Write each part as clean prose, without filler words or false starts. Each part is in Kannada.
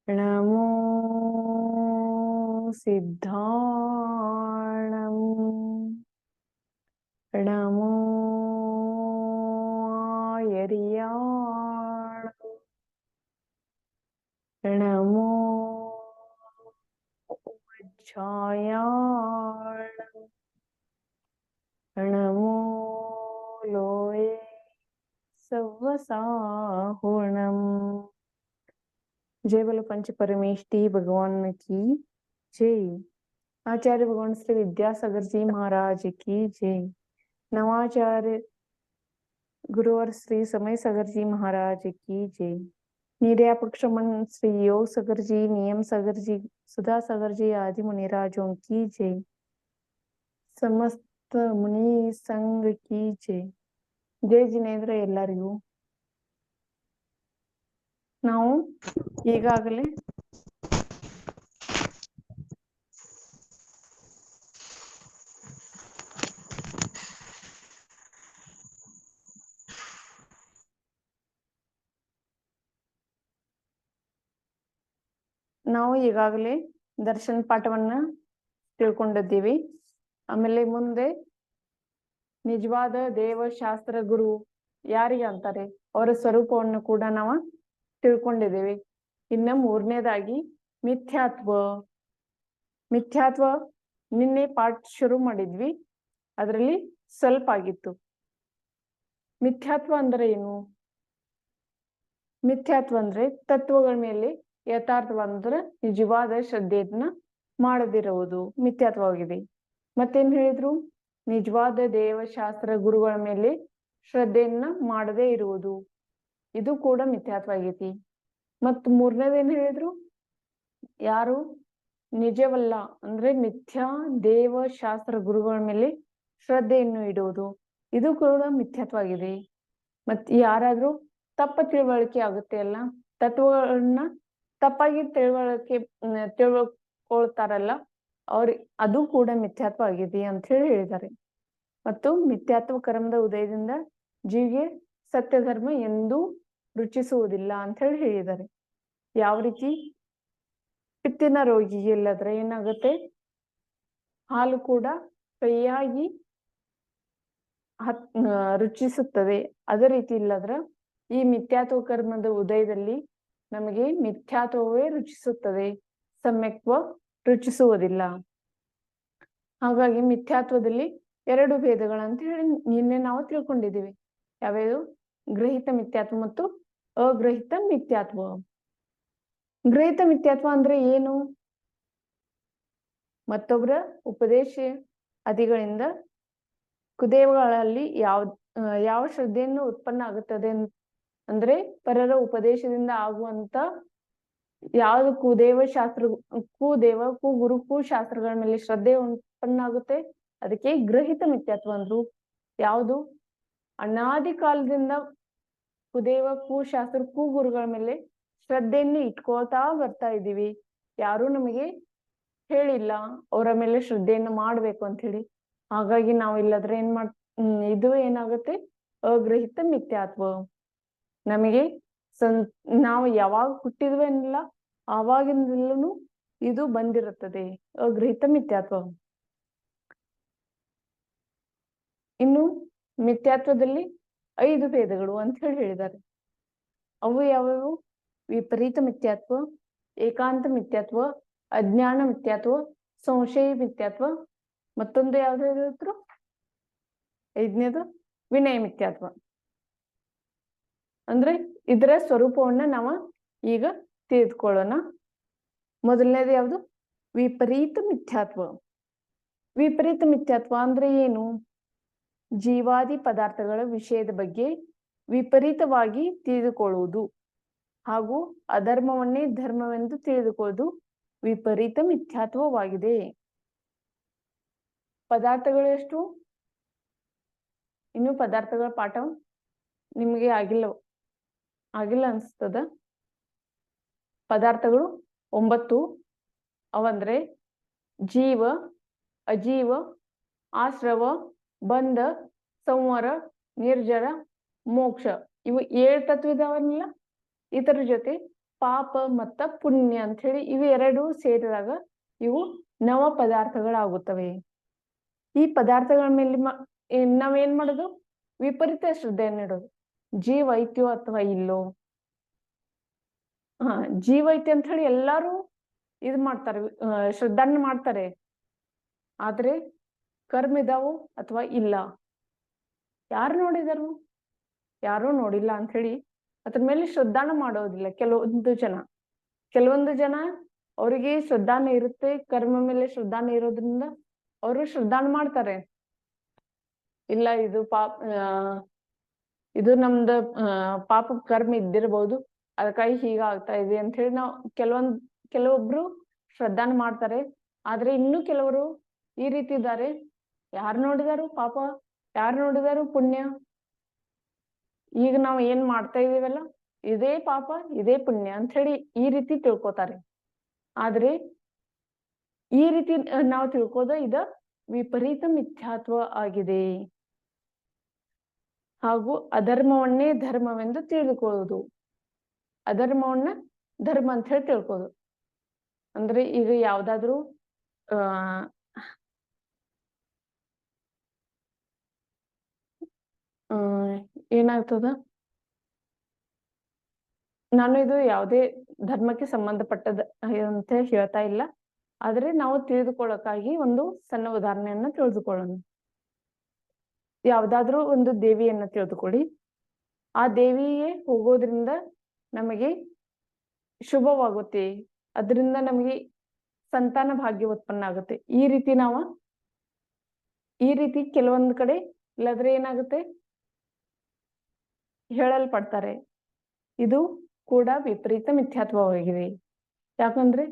नमो सिद्धाणं नमो आयर्याणं नमो वज्रायाणं नमो लोये सव्वसाहुणम्। जय बोलो पंच परमेष्ठी भगवान की जय। आचार्य भगवान श्री विद्यासागर जी महाराज की जय। नवाचार्य गुरुवर श्री समय सागर जी महाराज की जय। निर्यापक मन श्री योग सागर जी, नियम सागर जी, सुधा सागर जी आदि मुनिराजों की जय। समस्त मुनि संघ की जय। जय जिनेंद्र ಎಲ್ಲರಿಗೂ ನಾವು ಈಗಾಗಲೇ ದರ್ಶನ ಪಾಠವನ್ನ ತಿಳ್ಕೊಂಡಿದ್ದೀವಿ. ಆಮೇಲೆ ಮುಂದೆ ನಿಜವಾದ ದೇವಶಾಸ್ತ್ರ ಗುರು ಯಾರಿಗೆ ಅಂತಾರೆ ಅವರ ಸ್ವರೂಪವನ್ನು ಕೂಡ ನಾವು ತಿಳ್ಕೊಂಡಿದ್ದೀವಿ. ಇನ್ನು ಮೂರನೇದಾಗಿ ಮಿಥ್ಯಾತ್ವ ನಿನ್ನೆ ಪಾಠ ಶುರು ಮಾಡಿದ್ವಿ, ಅದರಲ್ಲಿ ಸ್ವಲ್ಪ ಆಗಿತ್ತು. ಮಿಥ್ಯಾತ್ವ ಅಂದ್ರೆ ಏನು? ಮಿಥ್ಯಾತ್ವ ಅಂದ್ರೆ ತತ್ವಗಳ ಮೇಲೆ ಯಥಾರ್ಥವಾದ ನಿಜವಾದ ಶ್ರದ್ಧೆಯನ್ನ ಮಾಡದಿರುವುದು ಮಿಥ್ಯಾತ್ವವಾಗಿದೆ. ಮತ್ತೇನ್ ಹೇಳಿದ್ರು? ನಿಜವಾದ ದೇವಶಾಸ್ತ್ರ ಗುರುಗಳ ಮೇಲೆ ಶ್ರದ್ಧೆಯನ್ನ ಮಾಡದೇ ಇರುವುದು, ಇದು ಕೂಡ ಮಿಥ್ಯಾತ್ವ ಆಗೈತಿ. ಮತ್ ಮೂರನೇದೇನ್ ಹೇಳಿದ್ರು? ಯಾರು ನಿಜವಲ್ಲ ಅಂದ್ರೆ ಮಿಥ್ಯಾ ದೇವಶಾಸ್ತ್ರ ಗುರುಗಳ ಮೇಲೆ ಶ್ರದ್ಧೆಯನ್ನು ಇಡುವುದು, ಇದು ಕೂಡ ಮಿಥ್ಯಾತ್ವ ಆಗಿದೆ. ಮತ್ ಯಾರಾದ್ರೂ ತಪ್ಪ ತಿಳುವಳಿಕೆ ಆಗುತ್ತೆ ಅಲ್ಲ, ತತ್ವಗಳನ್ನ ತಪ್ಪಾಗಿ ತಿಳ್ಕೊಳ್ತಾರಲ್ಲ ಅವ್ರಿಗೆ ಅದು ಕೂಡ ಮಿಥ್ಯಾತ್ವ ಆಗಿದೆ ಅಂತ ಹೇಳಿ ಹೇಳಿದ್ದಾರೆ. ಮತ್ತು ಮಿಥ್ಯಾತ್ವ ಕರ್ಮದ ಉದಯದಿಂದ ಜೀವಿಗೆ ಸತ್ಯ ಧರ್ಮ ಎಂದೂ ರುಚಿಸುವುದಿಲ್ಲ ಅಂತ ಹೇಳಿ ಹೇಳಿದ್ದಾರೆ. ಯಾವ ರೀತಿ? ಪಿತ್ತಿನ ರೋಗಿಗೆ ಇಲ್ಲದ್ರೆ ಏನಾಗುತ್ತೆ? ಹಾಲು ಕೂಡ ಕೈಯಾಗಿ ರುಚಿಸುತ್ತದೆ. ಅದೇ ರೀತಿ ಇಲ್ಲದ್ರ ಈ ಮಿಥ್ಯಾತ್ವ ಕರ್ಮದ ಉದಯದಲ್ಲಿ ನಮಗೆ ಮಿಥ್ಯಾತ್ವವೇ ರುಚಿಸುತ್ತದೆ, ಸಮ್ಯಕ್ವ ರುಚಿಸುವುದಿಲ್ಲ. ಹಾಗಾಗಿ ಮಿಥ್ಯಾತ್ವದಲ್ಲಿ ಎರಡು ಭೇದಗಳಂತ ಹೇಳಿ ನಿನ್ನೆ ನಾವು ತಿಳ್ಕೊಂಡಿದ್ದೀವಿ. ಯಾವ್ಯಾವುದು? ಗ್ರಹಿತ ಮಿಥ್ಯಾತ್ವ ಮತ್ತು ಅಗ್ರಹಿತ ಮಿಥ್ಯಾತ್ವ. ಗ್ರಹಿತ ಮಿಥ್ಯಾತ್ವ ಅಂದ್ರೆ ಏನು? ಮತ್ತೊಬ್ಬರ ಉಪದೇಶ ಅದಿಗಳಿಂದ ಕುದೇವಗಳಲ್ಲಿ ಯಾವ ಶ್ರದ್ಧೆಯನ್ನು ಉತ್ಪನ್ನ ಆಗುತ್ತದೆ ಅಂದ್ರೆ ಪರರ ಉಪದೇಶದಿಂದ ಆಗುವಂತ ಯಾವ್ದು ಕುದೇವ ಶಾಸ್ತ್ರಗಳ ಮೇಲೆ ಶ್ರದ್ಧೆ ಉತ್ಪನ್ನ ಆಗುತ್ತೆ, ಅದಕ್ಕೆ ಗ್ರಹಿತ ಮಿಥ್ಯಾತ್ವ ಅಂದ್ರು. ಯಾವುದು? ಅನಾದಿ ಕಾಲದಿಂದ ಶಾಸ್ತ್ರ ಗುರುಗಳ ಮೇಲೆ ಶ್ರದ್ಧೆಯನ್ನು ಇಟ್ಕೊಳ್ತಾ ಬರ್ತಾ ಇದ್ದೀವಿ. ಯಾರು ನಮಗೆ ಹೇಳಿಲ್ಲ ಅವರ ಮೇಲೆ ಶ್ರದ್ಧೆಯನ್ನು ಮಾಡ್ಬೇಕು ಅಂತ ಹೇಳಿ. ಹಾಗಾಗಿ ನಾವು ಇಲ್ಲದ್ರೆ ಇದು ಏನಾಗುತ್ತೆ? ಅಗ್ರಹಿತ ಮಿಥ್ಯಾತ್ವ. ನಮಗೆ ನಾವು ಯಾವಾಗ ಹುಟ್ಟಿದ್ವೇನಿಲ್ಲ ಆವಾಗಿಂದಲೂ ಇದು ಬಂದಿರುತ್ತದೆ, ಅಗ್ರಹಿತ ಮಿಥ್ಯಾತ್ವ. ಇನ್ನು ಮಿಥ್ಯಾತ್ವದಲ್ಲಿ 5 ಭೇದಗಳು ಅಂತ ಹೇಳಿ ಹೇಳಿದ್ದಾರೆ. ಅವು ಯಾವ್ಯಾವು? ವಿಪರೀತ ಮಿಥ್ಯಾತ್ವ, ಏಕಾಂತ ಮಿಥ್ಯಾತ್ವ, ಅಜ್ಞಾನ ಮಿಥ್ಯಾತ್ವ, ಸಂಶಯ ಮಿಥ್ಯಾತ್ವ, ಮತ್ತೊಂದು ಯಾವ್ದು ಹೇಳಿದ್ರು? 5ನೇದು ವಿನಯ ಮಿಥ್ಯಾತ್ವ. ಅಂದ್ರೆ ಇದರ ಸ್ವರೂಪವನ್ನ ನಾವು ಈಗ ತಿಳಿದುಕೊಳ್ಳೋಣ. ಮೊದಲನೇದು ಯಾವುದು? ವಿಪರೀತ ಮಿಥ್ಯಾತ್ವ. ವಿಪರೀತ ಮಿಥ್ಯಾತ್ವ ಅಂದ್ರೆ ಏನು? ಜೀವಾದಿ ಪದಾರ್ಥಗಳ ವಿಷಯದ ಬಗ್ಗೆ ವಿಪರೀತವಾಗಿ ತಿಳಿದುಕೊಳ್ಳುವುದು ಹಾಗೂ ಅಧರ್ಮವನ್ನೇ ಧರ್ಮವೆಂದು ತಿಳಿದುಕೊಳ್ಳುವುದು ವಿಪರೀತ ಮಿಥ್ಯಾತ್ವವಾಗಿದೆ. ಪದಾರ್ಥಗಳು ಎಷ್ಟು? ಇನ್ನು ಪದಾರ್ಥಗಳ ಪಾಠ ನಿಮಗೆ ಆಗಿಲ್ಲ ಅನ್ಸ್ತದ. ಪದಾರ್ಥಗಳು 9 ಅವಂದ್ರೆ ಜೀವ, ಅಜೀವ, ಆಶ್ರವ, ಬಂಧ, ಸಂವರ, ನಿರ್ಜರ, ಮೋಕ್ಷ. ಇವು 7 ತತ್ವ ಇದಾವಲ್ಲ. ಇದರ ಜೊತೆ ಪಾಪ ಮತ್ತ ಪುಣ್ಯ ಅಂತ ಹೇಳಿ ಇವು 2 ಸೇರಿದಾಗ ಇವು ನವ ಪದಾರ್ಥಗಳಾಗುತ್ತವೆ. ಈ ಪದಾರ್ಥಗಳ ಮೇಲೆ ನಾವೇನ್ ಮಾಡೋದು? ವಿಪರೀತ ಶ್ರದ್ಧೆಯನ್ನು ಇಡೋದು. ಜೀವ ಐತ್ಯೋ ಅಥವಾ ಇಲ್ಲೋ? ಜೀವ ಐತಿ ಅಂತ ಹೇಳಿ ಎಲ್ಲಾರು ಇದು ಮಾಡ್ತಾರೆ, ಶ್ರದ್ಧಾನ ಮಾಡ್ತಾರೆ. ಆದ್ರೆ ಕರ್ಮ ಇದಾವು ಅಥವಾ ಇಲ್ಲ ಯಾರು ನೋಡಿದರು? ಯಾರು ನೋಡಿಲ್ಲ ಅಂತ ಹೇಳಿ ಅದ್ರ ಮೇಲೆ ಶ್ರದ್ಧಾನ ಮಾಡೋದಿಲ್ಲ. ಕೆಲವೊಂದು ಜನ ಅವರಿಗೆ ಶ್ರದ್ಧಾನ ಇರುತ್ತೆ, ಕರ್ಮ ಮೇಲೆ ಶ್ರದ್ಧಾನ ಇರೋದ್ರಿಂದ ಅವರು ಶ್ರದ್ಧಾನ ಮಾಡ್ತಾರೆ. ಇಲ್ಲ ಇದು ನಮ್ದು ಪಾಪ ಕರ್ಮ ಇದ್ದಿರಬಹುದು, ಅದಕ್ಕಾಗಿ ಹೀಗಾಗ್ತಾ ಇದೆ ಅಂತ ಹೇಳಿ ನಾವು ಕೆಲವೊಬ್ರು ಶ್ರದ್ಧಾನ ಮಾಡ್ತಾರೆ. ಆದ್ರೆ ಇನ್ನು ಕೆಲವರು ಈ ರೀತಿ ಇದ್ದಾರೆ, ಯಾರು ನೋಡಿದಾರು ಪಾಪ, ಯಾರು ನೋಡಿದಾರು ಪುಣ್ಯ. ಈಗ ನಾವು ಏನ್ ಮಾಡ್ತಾ ಇದೀವಲ್ಲ ಇದೇ ಪಾಪ ಇದೇ ಪುಣ್ಯ ಅಂತ ಹೇಳಿ ಈ ರೀತಿ ತಿಳ್ಕೊತಾರೆ. ಆದ್ರೆ ಈ ರೀತಿ ನಾವು ತಿಳ್ಕೋದ ಇದ ವಿಪರೀತ ಮಿಥ್ಯಾತ್ವ ಆಗಿದೆ. ಹಾಗೂ ಅಧರ್ಮವನ್ನೇ ಧರ್ಮವೆಂದು ತಿಳಿದುಕೊಳ್ಳುವುದು. ಅಧರ್ಮವನ್ನ ಧರ್ಮ ಅಂತ ಹೇಳಿ ತಿಳ್ಕೋದು ಅಂದ್ರೆ ಈಗ ಯಾವ್ದಾದ್ರು ಏನಾಗ್ತದ, ನಾನು ಇದು ಯಾವುದೇ ಧರ್ಮಕ್ಕೆ ಸಂಬಂಧಪಟ್ಟದ ಅಂತ ಹೇಳ್ತಾ ಇಲ್ಲ. ಆದ್ರೆ ನಾವು ತಿಳಿದುಕೊಳ್ಳಕ್ಕಾಗಿ ಒಂದು ಸಣ್ಣ ಉದಾಹರಣೆಯನ್ನ ತಿಳಿದುಕೊಳ್ಳೋಣ. ಯಾವ್ದಾದ್ರೂ ಒಂದು ದೇವಿಯನ್ನ ತಿಳಿದುಕೊಳ್ಳಿ. ಆ ದೇವಿಯೇ ಹೋಗೋದ್ರಿಂದ ನಮಗೆ ಶುಭವಾಗುತ್ತೆ, ಅದರಿಂದ ನಮಗೆ ಸಂತಾನ ಭಾಗ್ಯ ಉತ್ಪನ್ನ ಆಗುತ್ತೆ. ಈ ರೀತಿ ಕೆಲವೊಂದು ಕಡೆ ಇಲ್ಲಾದ್ರೆ ಏನಾಗುತ್ತೆ ಹೇಳಲ್ಪಡ್ತಾರೆ. ಇದು ಕೂಡ ವಿಪರೀತ ಮಿಥ್ಯಾತ್ವವಾಗಿದೆ. ಯಾಕಂದ್ರೆ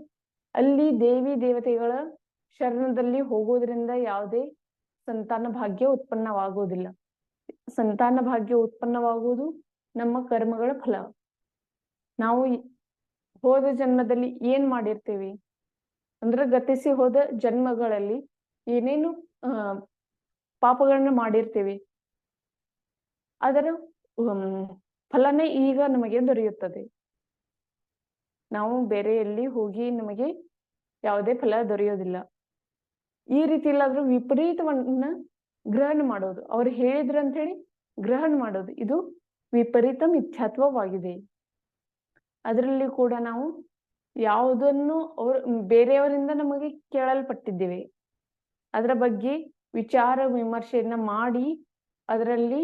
ಅಲ್ಲಿ ದೇವಿ ದೇವತೆಗಳ ಶರಣದಲ್ಲಿ ಹೋಗೋದ್ರಿಂದ ಯಾವುದೇ ಸಂತಾನ ಭಾಗ್ಯ ಉತ್ಪನ್ನವಾಗುವುದಿಲ್ಲ. ಸಂತಾನ ಭಾಗ್ಯ ಉತ್ಪನ್ನವಾಗುವುದು ನಮ್ಮ ಕರ್ಮಗಳ ಫಲ. ನಾವು ಹೋದ ಜನ್ಮದಲ್ಲಿ ಏನ್ ಮಾಡಿರ್ತೀವಿ ಅಂದ್ರೆ ಗತಿಸಿ ಹೋದ ಜನ್ಮಗಳಲ್ಲಿ ಏನೇನು ಪಾಪಗಳನ್ನ ಮಾಡಿರ್ತೀವಿ, ಅದರ ಫಲನೇ ಈಗ ನಮಗೆ ದೊರೆಯುತ್ತದೆ. ನಾವು ಬೇರೆ ಎಲ್ಲಿ ಹೋಗಿ ನಮಗೆ ಯಾವುದೇ ಫಲ ದೊರೆಯೋದಿಲ್ಲ. ಈ ರೀತಿ ಇಲ್ಲಾದ್ರೂ ವಿಪರೀತವನ್ನ ಗ್ರಹಣ ಮಾಡೋದು, ಅವ್ರು ಹೇಳಿದ್ರು ಅಂತ ಹೇಳಿ ಗ್ರಹಣ ಮಾಡೋದು, ಇದು ವಿಪರೀತ ಮಿಥ್ಯಾತ್ವವಾಗಿದೆ. ಅದರಲ್ಲಿ ಕೂಡ ನಾವು ಯಾವುದನ್ನು ಬೇರೆಯವರಿಂದ ನಮಗೆ ಕೇಳಲ್ಪಟ್ಟಿದ್ದೇವೆ, ಅದರ ಬಗ್ಗೆ ವಿಚಾರ ವಿಮರ್ಶೆಯನ್ನ ಮಾಡಿ ಅದರಲ್ಲಿ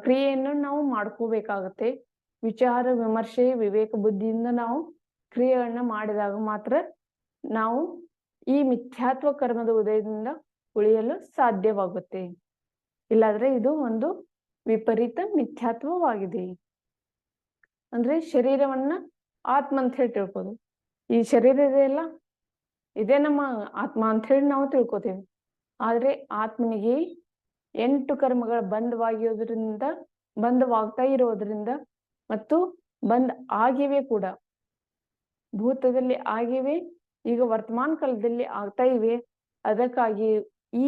ಕ್ರಿಯೆಯನ್ನು ನಾವು ಮಾಡ್ಕೋಬೇಕಾಗತ್ತೆ. ವಿಚಾರ ವಿಮರ್ಶೆ ವಿವೇಕ ಬುದ್ಧಿಯಿಂದ ನಾವು ಕ್ರಿಯೆಗಳನ್ನ ಮಾಡಿದಾಗ ಮಾತ್ರ ನಾವು ಈ ಮಿಥ್ಯಾತ್ವ ಕರ್ಮದ ಉದಯದಿಂದ ಉಳಿಯಲು ಸಾಧ್ಯವಾಗುತ್ತೆ. ಇಲ್ಲಾದ್ರೆ ಇದು ಒಂದು ವಿಪರೀತ ಮಿಥ್ಯಾತ್ವವಾಗಿದೆ. ಅಂದ್ರೆ ಶರೀರವನ್ನ ಆತ್ಮ ಅಂತ ಹೇಳಿ ತಿಳ್ಕೋದು. ಈ ಶರೀರ ಇದೆಯಲ್ಲ ಇದೇ ನಮ್ಮ ಆತ್ಮ ಅಂತ ಹೇಳಿ ನಾವು ತಿಳ್ಕೊತೇವೆ. ಆದ್ರೆ ಆತ್ಮನಿಗೆ 8 ಕರ್ಮಗಳ ಬಂಧವಾಗ್ತಾ ಇರೋದ್ರಿಂದ ಮತ್ತು ಆಗಿವೆ ಕೂಡ, ಭೂತದಲ್ಲಿ ಆಗಿವೆ, ಈಗ ವರ್ತಮಾನ ಕಾಲದಲ್ಲಿ ಆಗ್ತಾ ಇವೆ. ಅದಕ್ಕಾಗಿ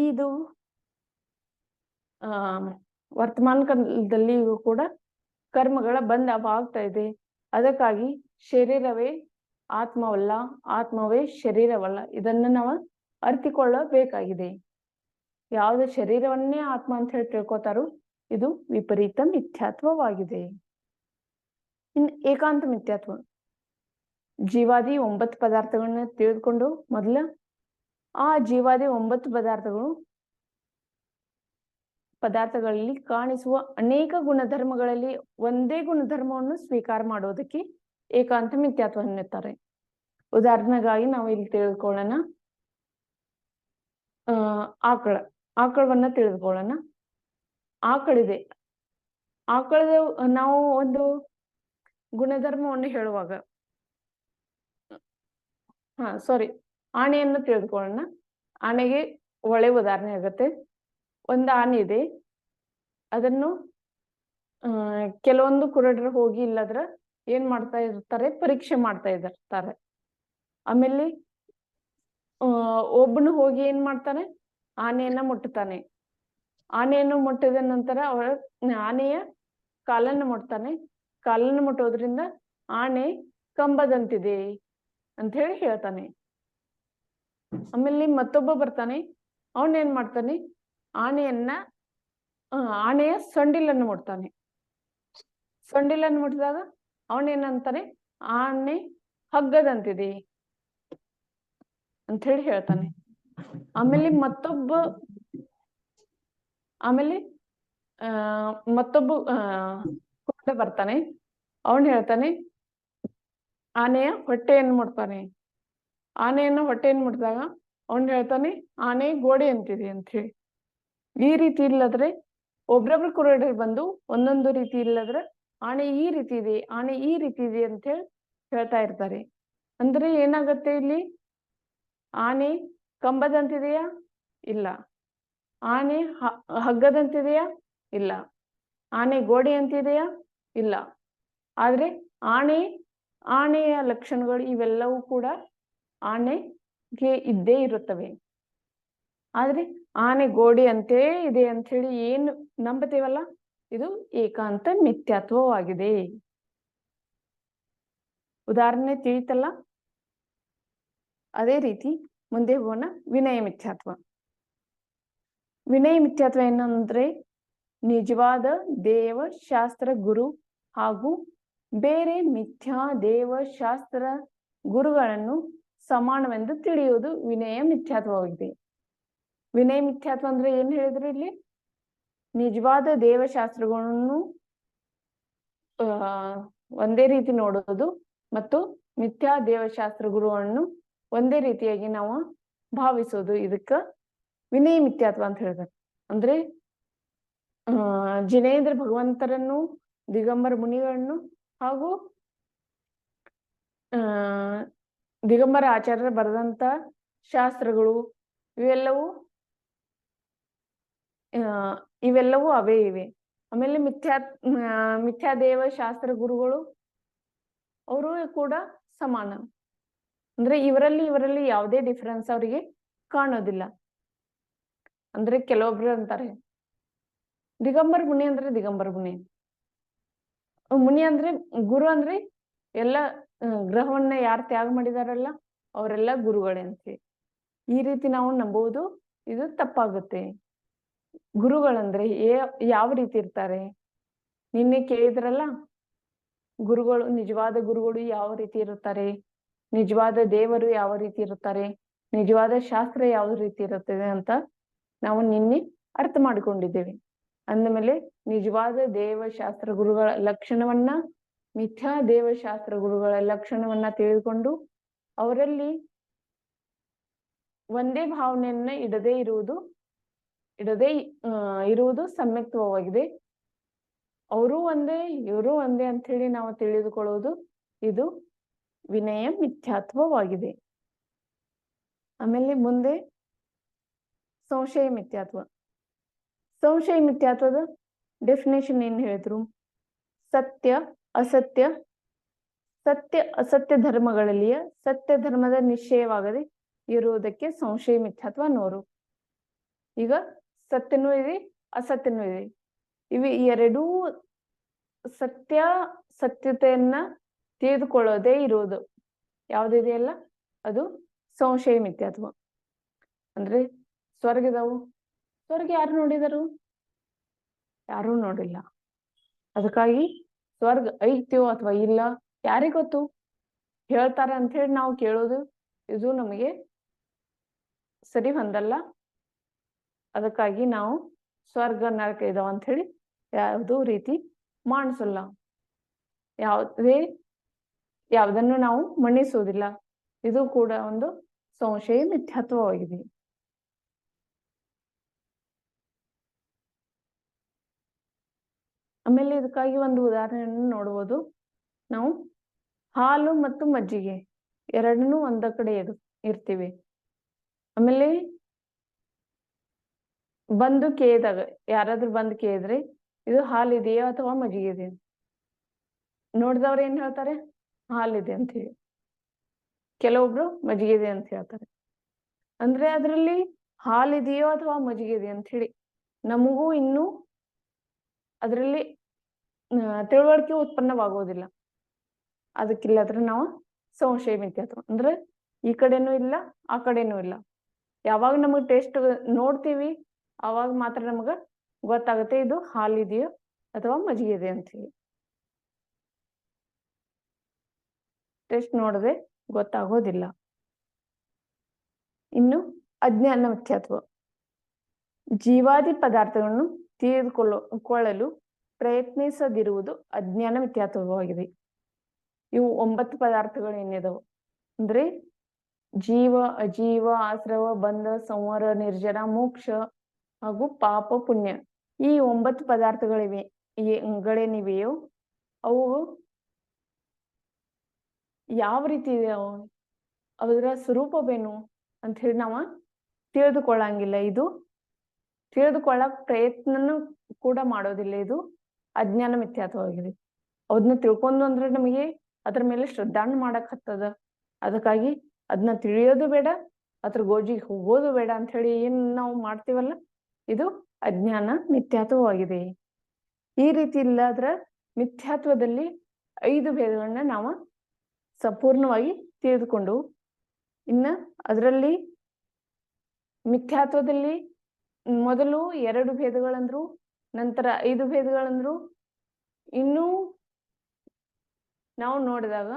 ಇದು ವರ್ತಮಾನ ಕಾಲದಲ್ಲಿ ಕೂಡ ಕರ್ಮಗಳ ಬಂಧವಾಗ್ತಾ ಇದೆ. ಅದಕ್ಕಾಗಿ ಶರೀರವೇ ಆತ್ಮವಲ್ಲ, ಆತ್ಮವೇ ಶರೀರವಲ್ಲ. ಇದನ್ನು ನಾವು ಅರಿತುಕೊಳ್ಳಬೇಕಾಗಿದೆ. ಯಾವ್ದು ಶರೀರವನ್ನೇ ಆತ್ಮ ಅಂತ ಹೇಳಿ ತಿಳ್ಕೊತಾರೋ ಇದು ವಿಪರೀತ ಮಿಥ್ಯಾತ್ವವಾಗಿದೆ. ಇನ್ನು ಏಕಾಂತ ಮಿಥ್ಯಾತ್ವ. ಜೀವಾದಿ 9 ಪದಾರ್ಥಗಳನ್ನ ತಿಳಿದುಕೊಂಡು ಮೊದಲ ಆ ಜೀವಾದಿ 9 ಪದಾರ್ಥಗಳಲ್ಲಿ ಕಾಣಿಸುವ ಅನೇಕ ಗುಣಧರ್ಮಗಳಲ್ಲಿ ಒಂದೇ ಗುಣಧರ್ಮವನ್ನು ಸ್ವೀಕಾರ ಮಾಡೋದಕ್ಕೆ ಏಕಾಂತ ಮಿಥ್ಯಾತ್ವ ಎನ್ನುತ್ತಾರೆ. ಉದಾಹರಣೆಗಾಗಿ ನಾವು ಇಲ್ಲಿ ತಿಳ್ಕೊಳ್ಳೋಣ. ಆಕಳ, ಆಕಳವನ್ನ ತಿಳಿದುಕೊಳ್ಳೋಣ. ಆಕಳಿದೆ, ಆಕಳದ ನಾವು ಒಂದು ಗುಣಧರ್ಮವನ್ನು ಹೇಳುವಾಗ ಸಾರಿ, ಆನೆಯನ್ನು ತಿಳಿದುಕೊಳ್ಳೋಣ. ಆನೆಗೆ ಒಳ್ಳೆ ಉದಾಹರಣೆ ಆಗುತ್ತೆ. ಒಂದು ಆನೆ ಇದೆ, ಅದನ್ನು ಕೆಲವೊಂದು ಕುರುಡರು ಹೋಗಿ ಇಲ್ಲದ್ರ ಏನ್ ಮಾಡ್ತಾ ಇರ್ತಾರೆ, ಪರೀಕ್ಷೆ ಮಾಡ್ತಾ ಇರ್ತಾರೆ. ಆಮೇಲೆ ಒಬ್ಬನು ಹೋಗಿ ಏನ್ ಮಾಡ್ತಾನೆ, ಆನೆಯನ್ನ ಮುಟ್ಟುತ್ತಾನೆ. ಆನೆಯನ್ನು ಮುಟ್ಟಿದ ನಂತರ ಆನೆಯ ಕಾಲನ್ನು ಮುಟ್ತಾನೆ. ಕಾಲನ್ನು ಮುಟ್ಟೋದ್ರಿಂದ ಆನೆ ಕಂಬದಂತಿದೆ ಅಂತ ಹೇಳಿ ಹೇಳ್ತಾನೆ. ಆಮೇಲೆ ಮತ್ತೊಬ್ಬ ಬರ್ತಾನೆ, ಅವನೇನ್ ಮಾಡ್ತಾನೆ, ಆನೆಯ ಸೊಂಡಿಲನ್ನು ಮುಟ್ತಾನೆ. ಸೊಂಡಿಲನ್ನು ಮುಟ್ಟಿದಾಗ ಅವನೇನಂತಾನೆ, ಆನೆ ಹಗ್ಗದಂತಿದೆ ಅಂತ ಹೇಳಿ ಹೇಳ್ತಾನೆ. ಆಮೇಲೆ ಮತ್ತೊಬ್ಬ ಕುರುಡ ಬರ್ತಾನೆ, ಅವನು ಹೇಳ್ತಾನೆ, ಆನೆಯ ಹೊಟ್ಟೆಯನ್ನು ಮುಟ್ತಾನೆ. ಆನೆಯನ್ನು ಹೊಟ್ಟೆಯನ್ನು ಮುಟ್ಟಿದಾಗ ಅವನು ಹೇಳ್ತಾನೆ, ಆನೆ ಗೋಡೆ ಅಂತಿದೆ ಅಂತ ಹೇಳಿ. ಈ ರೀತಿ ಇಲ್ಲದ್ರೆ ಒಬ್ರೊಬ್ರು ಕುರುಡರು ಬಂದು ಒಂದೊಂದು ರೀತಿ ಇಲ್ಲದ್ರೆ ಆನೆ ಈ ರೀತಿ ಇದೆ, ಆನೆ ಈ ರೀತಿ ಇದೆ ಅಂತ ಹೇಳಿ ಹೇಳ್ತಾ ಇರ್ತಾರೆ. ಅಂದ್ರೆ ಏನಾಗತ್ತೆ ಇಲ್ಲಿ, ಆನೆ ಕಂಬದಂತಿದೆಯಾ? ಇಲ್ಲ. ಆನೆ ಹಗ್ಗದಂತಿದೆಯಾ? ಇಲ್ಲ. ಆನೆ ಗೋಡೆ ಅಂತಿದೆಯಾ? ಇಲ್ಲ. ಆದ್ರೆ ಆನೆಯ ಲಕ್ಷಣಗಳು ಇವೆಲ್ಲವೂ ಕೂಡ ಆನೆಗೆ ಇದ್ದೇ ಇರುತ್ತವೆ. ಆದ್ರೆ ಆನೆ ಗೋಡೆ ಅಂತೇ ಇದೆ ಅಂತ ಹೇಳಿ ಏನು ನಂಬುತ್ತೇವಲ್ಲ, ಇದು ಏಕಾಂತ ಮಿಥ್ಯಾತ್ವವಾಗಿದೆ. ಉದಾಹರಣೆ ತಿಳಿತಲ್ಲ? ಅದೇ ರೀತಿ ಮುಂದೆ ಹೋಗೋಣ. ವಿನಯ ಮಿಥ್ಯಾತ್ವ. ವಿನಯ ಮಿಥ್ಯಾತ್ವ ಏನಂದ್ರೆ, ನಿಜವಾದ ದೇವಶಾಸ್ತ್ರ ಗುರು ಹಾಗೂ ಬೇರೆ ಮಿಥ್ಯಾ ದೇವಶಾಸ್ತ್ರ ಗುರುಗಳನ್ನು ಸಮಾನವೆಂದು ತಿಳಿಯುವುದು ವಿನಯ ಮಿಥ್ಯಾತ್ವವಾಗಿದೆ. ವಿನಯ ಮಿಥ್ಯಾತ್ವ ಅಂದ್ರೆ ಏನ್ ಹೇಳಿದ್ರು ಇಲ್ಲಿ, ನಿಜವಾದ ದೇವಶಾಸ್ತ್ರಗಳನ್ನು ಒಂದೇ ರೀತಿ ನೋಡುವುದು ಮತ್ತು ಮಿಥ್ಯಾ ದೇವಶಾಸ್ತ್ರ ಗುರುವನ್ನು ಒಂದೇ ರೀತಿಯಾಗಿ ನಾವು ಭಾವಿಸೋದು, ಇದಕ್ಕ ವಿನಯ ಮಿಥ್ಯಾತ್ವ ಅಂತ ಹೇಳಿದ್ರು. ಅಂದ್ರೆ ಜಿನೇಂದ್ರ ಭಗವಂತರನ್ನು, ದಿಗಂಬರ ಮುನಿಗಳನ್ನು ಹಾಗೂ ದಿಗಂಬರ ಆಚಾರ್ಯರು ಬರೆದಂತ ಶಾಸ್ತ್ರಗಳು ಇವೆಲ್ಲವೂ ಅವೇ ಇವೆ. ಆಮೇಲೆ ಮಿಥ್ಯಾದೇವ ಶಾಸ್ತ್ರ ಗುರುಗಳು ಅವರು ಕೂಡ ಸಮಾನ. ಅಂದ್ರೆ ಇವರಲ್ಲಿ ಯಾವುದೇ ಡಿಫರೆನ್ಸ್ ಅವರಿಗೆ ಕಾಣೋದಿಲ್ಲ. ಅಂದ್ರೆ ಕೆಲವೊಬ್ರು ಅಂತಾರೆ, ದಿಗಂಬರ ಮುನಿ ಅಂದ್ರೆ ದಿಗಂಬರ ಮುನಿ, ಮುನಿ ಅಂದ್ರೆ ಗುರು ಅಂದ್ರೆ ಎಲ್ಲ ಗ್ರಹವನ್ನ ಯಾರು ತ್ಯಾಗ ಮಾಡಿದಾರಲ್ಲ ಅವರೆಲ್ಲ ಗುರುಗಳೇ ಅಂತ. ಈ ರೀತಿ ನಾವು ನಂಬುವುದು ಇದು ತಪ್ಪಾಗುತ್ತೆ. ಗುರುಗಳಂದ್ರೆ ಯಾವ ರೀತಿ ಇರ್ತಾರೆ? ನಿನ್ನೆ ಕೇಳಿದ್ರಲ್ಲ, ಗುರುಗಳು, ನಿಜವಾದ ಗುರುಗಳು ಯಾವ ರೀತಿ ಇರುತ್ತಾರೆ, ನಿಜವಾದ ದೇವರು ಯಾವ ರೀತಿ ಇರುತ್ತಾರೆ, ನಿಜವಾದ ಶಾಸ್ತ್ರ ಯಾವ ರೀತಿ ಇರುತ್ತದೆ ಅಂತ ನಾವು ನಿನ್ನೆ ಅರ್ಥ ಮಾಡಿಕೊಂಡಿದ್ದೇವೆ. ಅಂದಮೇಲೆ ನಿಜವಾದ ದೇವಶಾಸ್ತ್ರ ಗುರುಗಳ ಲಕ್ಷಣವನ್ನ, ಮಿಥ್ಯಾ ದೇವಶಾಸ್ತ್ರ ಗುರುಗಳ ಲಕ್ಷಣವನ್ನ ತಿಳಿದುಕೊಂಡು ಅವರಲ್ಲಿ ಒಂದೇ ಭಾವನೆಯನ್ನ ಇಡದೇ ಇರುವುದು ಸಮ್ಯಕ್ತವಾಗಿದೆ. ಅವರು ಒಂದೇ ಇವರು ಒಂದೇ ಅಂತ ಹೇಳಿ ನಾವು ತಿಳಿದುಕೊಳ್ಳುವುದು ಇದು ವಿನಯ ಮಿಥ್ಯಾತ್ವವಾಗಿದೆ. ಆಮೇಲೆ ಮುಂದೆ ಸಂಶಯ ಮಿಥ್ಯಾತ್ವ. ಸಂಶಯ ಮಿಥ್ಯಾತ್ವದ ಡೆಫಿನೇಷನ್ ಏನ್ ಹೇಳಿದ್ರು? ಸತ್ಯ ಅಸತ್ಯ ಧರ್ಮಗಳಲ್ಲಿಯ ಸತ್ಯ ಧರ್ಮದ ನಿಶ್ಚಯವಾಗದೆ ಇರುವುದಕ್ಕೆ ಸಂಶಯ ಮಿಥ್ಯಾತ್ವ ಅನ್ನೋರು. ಈಗ ಸತ್ಯನೂ ಇದೆ, ಅಸತ್ಯನೂ ಇದೆ. ಇವು ಎರಡೂ ಸತ್ಯತೆಯನ್ನ ತಿಳಿದುಕೊಳ್ಳೋದೇ ಇರುವುದು ಯಾವುದಿದೆಯಲ್ಲ ಅದು ಸಂಶಯ ಮಿಥ್ಯಾತ್ವ. ಅಂದ್ರೆ ಸ್ವರ್ಗ ಯಾರು ನೋಡಿದರು? ಯಾರೂ ನೋಡಿಲ್ಲ. ಅದಕ್ಕಾಗಿ ಸ್ವರ್ಗ ಐತ್ಯೋ ಅಥವಾ ಇಲ್ಲ ಯಾರಿಗ್ ಗೊತ್ತು? ಹೇಳ್ತಾರೆ ಅಂತ ಹೇಳಿ ನಾವು ಕೇಳೋದು ಇದು ನಮಗೆ ಸರಿ ಹೊಂದಲ್ಲ. ಅದಕ್ಕಾಗಿ ನಾವು ಸ್ವರ್ಗ ನರಕ ಇದಾವ ಅಂತ ಹೇಳಿ ಯಾವುದೂ ರೀತಿ ಮಾಡಿಸಲ್ಲ. ಯಾವುದನ್ನು ನಾವು ಮನ್ನಿಸುವುದಿಲ್ಲ. ಇದು ಕೂಡ ಒಂದು ಸಂಶಯ ಮಿಥ್ಯಾತ್ವವಾಗಿದೆ. ಆಮೇಲೆ ಇದಕ್ಕಾಗಿ ಒಂದು ಉದಾಹರಣೆಯನ್ನು ನೋಡ್ಬೋದು ನಾವು. ಹಾಲು ಮತ್ತು ಮಜ್ಜಿಗೆ ಎರಡನ್ನೂ ಒಂದ ಕಡೆ ಇರ್ತೀವಿ. ಆಮೇಲೆ ಬಂದು ಕೇಳಿದಾಗ, ಯಾರಾದ್ರೂ ಬಂದು ಕೇಳಿದ್ರೆ ಇದು ಹಾಲಿದೆಯೋ ಅಥವಾ ಮಜ್ಜಿಗೆ ಇದೆಯೋ, ನೋಡಿದವ್ರು ಏನ್ ಹೇಳ್ತಾರೆ? ಹಾಲಿದೆ ಅಂತ ಹೇಳಿ. ಕೆಲವೊಬ್ರು ಮಜ್ಜಿಗೆ ಇದೆ ಅಂತ ಹೇಳ್ತಾರೆ. ಅಂದ್ರೆ ಅದರಲ್ಲಿ ಹಾಲಿದೆಯೋ ಅಥವಾ ಮಜ್ಜಿಗೆ ಇದೆ ಅಂತ ಹೇಳಿ ನಮಗೂ ಇನ್ನೂ ಅದರಲ್ಲಿ ತಿಳುವಳಿಕೆ ಉತ್ಪನ್ನವಾಗೋದಿಲ್ಲ. ಅದಕ್ಕಿಲ್ಲದ್ರೆ ನಾವು ಸಂಶಯ ಮಿಥ್ಯಾತ್ವ. ಅಂದ್ರೆ ಈ ಕಡೆನೂ ಇಲ್ಲ, ಆ ಕಡೆನೂ ಇಲ್ಲ. ಯಾವಾಗ ನಮಗ್ ಟೇಸ್ಟ್ ನೋಡ್ತೀವಿ ಅವಾಗ ಮಾತ್ರ ನಮಗ ಗೊತ್ತಾಗುತ್ತೆ ಇದು ಹಾಲಿದೆಯೋ ಅಥವಾ ಮಜ್ಜಿಗೆ ಇದೆ ಅಂತ ಹೇಳಿ. ಟೇಸ್ಟ್ ನೋಡದೆ ಗೊತ್ತಾಗೋದಿಲ್ಲ. ಇನ್ನು ಅಜ್ಞಾನ ಮಿಥ್ಯಾತ್ವ. ಜೀವಾದಿ ಪದಾರ್ಥಗಳನ್ನು ತಿಳಿದುಕೊಳ್ಳಲು ಪ್ರಯತ್ನಿಸದಿರುವುದು ಅಜ್ಞಾನ ಮಿಥ್ಯಾತ್ವವಾಗಿದೆ. ಇವು 9 ಪದಾರ್ಥಗಳು ಏನಿದಾವು ಅಂದ್ರೆ ಜೀವ, ಅಜೀವ, ಆಶ್ರವ, ಬಂಧ, ಸಂವರ, ನಿರ್ಜರ, ಮೋಕ್ಷ ಹಾಗೂ ಪಾಪ, ಪುಣ್ಯ. ಈ 9 ಪದಾರ್ಥಗಳೇನಿವೆಯೋ ಅವು ಯಾವ ರೀತಿ ಇದೆಯೋ, ಅದರ ಸ್ವರೂಪವೇನು ಅಂತ ಹೇಳಿ ನಾವು ತಿಳಿದುಕೊಳ್ಳಂಗಿಲ್ಲ. ಇದು ತಿಳಿದುಕೊಳ್ಳಕ್ ಪ್ರಯತ್ನನೂ ಕೂಡ ಮಾಡೋದಿಲ್ಲ. ಇದು ಅಜ್ಞಾನ ಮಿಥ್ಯಾತ್ವವಾಗಿದೆ. ಅದನ್ನ ತಿಳ್ಕೊಂಡು ಅಂದ್ರೆ ನಮಗೆ ಅದ್ರ ಮೇಲೆ ಶ್ರದ್ಧಾನು ಮಾಡಕ್ ಹತ್ತದ. ಅದಕ್ಕಾಗಿ ಅದನ್ನ ತಿಳಿಯೋದು ಬೇಡ, ಅದ್ರ ಗೋಜಿಗೆ ಹೋಗೋದು ಬೇಡ ಅಂತ ಹೇಳಿ ಏನ್ ನಾವು ಮಾಡ್ತೀವಲ್ಲ, ಇದು ಅಜ್ಞಾನ ಮಿಥ್ಯಾತ್ವವಾಗಿದೆ. ಈ ರೀತಿ ಇಲ್ಲಾದ್ರ ಮಿಥ್ಯಾತ್ವದಲ್ಲಿ 5 ಭೇದಗಳನ್ನ ನಾವು ಸಂಪೂರ್ಣವಾಗಿ ತಿಳಿದುಕೊಂಡು, ಇನ್ನ ಅದರಲ್ಲಿ ಮಿಥ್ಯಾತ್ವದಲ್ಲಿ ಮೊದಲು 2 ಭೇದಗಳಂದ್ರು, ನಂತರ 5 ಭೇದಗಳಂದ್ರು. ಇನ್ನು ನಾವು ನೋಡಿದಾಗ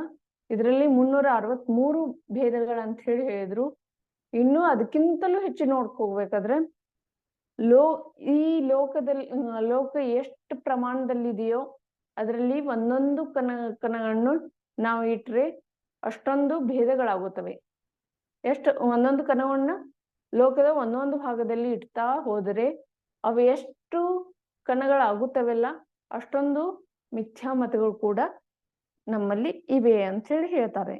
ಇದರಲ್ಲಿ 363 ಭೇದಗಳಂತ ಹೇಳಿ ಹೇಳಿದ್ರು. ಇನ್ನು ಅದಕ್ಕಿಂತಲೂ ಹೆಚ್ಚು ಹೋಗ್ಬೇಕಾದ್ರೆ ಈ ಲೋಕ ಎಷ್ಟು ಪ್ರಮಾಣದಲ್ಲಿದೆಯೋ ಅದರಲ್ಲಿ ಒಂದೊಂದು ಕಣಗಳನ್ನು ನಾವು ಇಟ್ರೆ ಅಷ್ಟೊಂದು ಭೇದಗಳಾಗುತ್ತವೆ. ಒಂದೊಂದು ಕಣವನ್ನ ಲೋಕದ ಒಂದೊಂದು ಭಾಗದಲ್ಲಿ ಇಡ್ತಾ ಹೋದರೆ ಅವು ಎಷ್ಟು ಕಣಗಳಾಗುತ್ತವೆಲ್ಲ ಅಷ್ಟೊಂದು ಮಿಥ್ಯಾ ಮತಗಳು ಕೂಡ ನಮ್ಮಲ್ಲಿ ಇವೆ ಅಂತ ಹೇಳಿ ಹೇಳ್ತಾರೆ.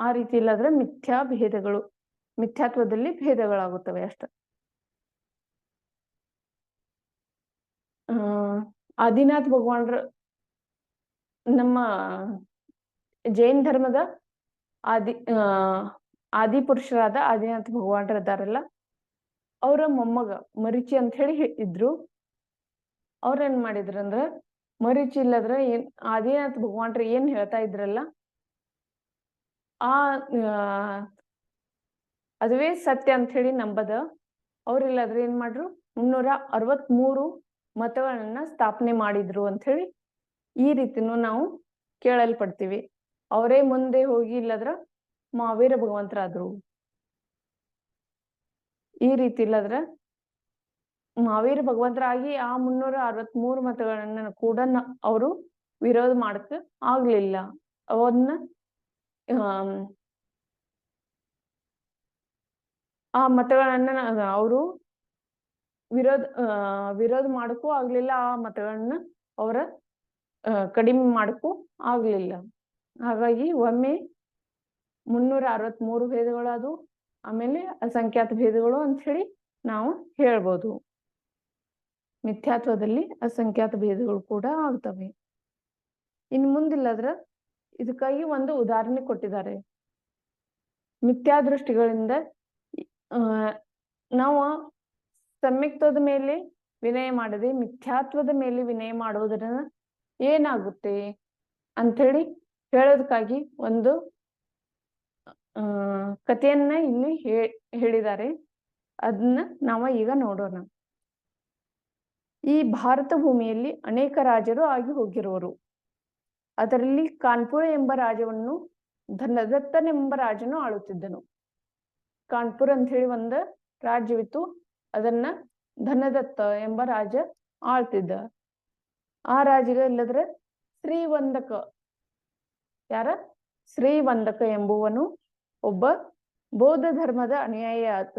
ಆ ರೀತಿ ಇಲ್ಲಾದ್ರೆ ಮಿಥ್ಯಾತ್ವದಲ್ಲಿ ಭೇದಗಳಾಗುತ್ತವೆ ಅಷ್ಟ. ಆದಿನಾಥ್ ಭಗವಾನ್ರ ನಮ್ಮ ಜೈನ್ ಧರ್ಮದ ಆದಿಪುರುಷರಾದ ಆದಿನಾಥ್ ಭಗವಾನ್ರ ಇದ್ದಾರಲ್ಲ, ಅವರ ಮೊಮ್ಮಗ ಮರೀಚಿ ಅಂತ ಹೇಳಿ ಇದ್ರು. ಅವ್ರೇನ್ ಮಾಡಿದ್ರಂದ್ರ, ಮರೀಚಿ ಇಲ್ಲದ್ರ ಆದಿನಾಥ್ ಭಗವಾನ್ರ ಏನ್ ಹೇಳ್ತಾ ಇದ್ರಲ್ಲ ಅದುವೇ ಸತ್ಯ ಅಂತ ಹೇಳಿ ನಂಬದ ಅವ್ರಿಲ್ಲಾದ್ರೆ ಏನ್ ಮಾಡ್ರು, 363 ಮತಗಳನ್ನ ಸ್ಥಾಪನೆ ಮಾಡಿದ್ರು ಅಂತ ಹೇಳಿ ಈ ರೀತಿನೂ ನಾವು ಕೇಳಲ್ಪಡ್ತೀವಿ. ಅವರೇ ಮುಂದೆ ಹೋಗಿ ಇಲ್ಲದ್ರ ಮಹಾವೀರ ಭಗವಂತರಾದ್ರು. ಈ ರೀತಿ ಇಲ್ಲದ್ರ ಮಹಾವೀರ ಭಗವಂತರಾಗಿ ಆ 363 ಮತಗಳನ್ನ ಕೂಡ ಅವರು ವಿರೋಧ ಮಾಡಕ್ ಆಗ್ಲಿಲ್ಲ. ಅವನ್ನ ಆ ಮತಗಳನ್ನ ಅವರು ವಿರೋಧ ಮಾಡಕ್ಕೂ ಆಗ್ಲಿಲ್ಲ. ಆ ಮತಗಳನ್ನ ಅವರ ಕಡಿಮೆ ಮಾಡಕ್ಕೂ ಆಗ್ಲಿಲ್ಲ. ಹಾಗಾಗಿ ಒಮ್ಮೆ 363 ಭೇದಗಳು, ಆಮೇಲೆ ಅಸಂಖ್ಯಾತ ಭೇದಗಳು ಅಂತ ಹೇಳಿ ನಾವು ಹೇಳ್ಬೋದು. ಮಿಥ್ಯಾತ್ವದಲ್ಲಿ ಅಸಂಖ್ಯಾತ ಭೇದಗಳು ಕೂಡ ಆಗ್ತವೆ. ಇನ್ನು ಮುಂದಿಲ್ಲದ್ರ ಇದಕ್ಕಾಗಿ ಒಂದು ಉದಾಹರಣೆ ಕೊಟ್ಟಿದ್ದಾರೆ. ಮಿಥ್ಯಾದೃಷ್ಟಿಗಳಿಂದ ನಾವು ಸಮ್ಯಕ್ತದ ಮೇಲೆ ವಿನಯ ಮಾಡದೆ ಮಿಥ್ಯಾತ್ವದ ಮೇಲೆ ವಿನಯ ಮಾಡುವುದರಿಂದ ಏನಾಗುತ್ತೆ ಅಂಥೇಳಿ ಹೇಳೋದಕ್ಕಾಗಿ ಒಂದು ಕಥೆಯನ್ನ ಇಲ್ಲಿ ಹೇಳಿದ್ದಾರೆ. ಅದನ್ನ ನಾವು ಈಗ ನೋಡೋಣ. ಈ ಭಾರತ ಭೂಮಿಯಲ್ಲಿ ಅನೇಕ ರಾಜರು ಆಗಿ ಹೋಗಿರುವರು. ಅದರಲ್ಲಿ ಕಾನ್ಪುರ ಎಂಬ ರಾಜ್ಯವನ್ನು ಧನದತ್ತನೆಂಬ ರಾಜನು ಆಳುತ್ತಿದ್ದನು. ಕಾನ್ಪುರ ಅಂತ ಹೇಳಿ ಒಂದು ರಾಜ್ಯವಿತ್ತು. ಅದನ್ನ ಧನದತ್ತ ಎಂಬ ರಾಜ ಆಳ್ತಿದ್ದ. ಆ ರಾಜ್ಯಗ ಇಲ್ಲದ್ರೆ ಶ್ರೀವಂದಕ ಎಂಬುವನು ಒಬ್ಬ ಬೌದ್ಧ ಧರ್ಮದ ಅನುಯಾಯಿಯಾದ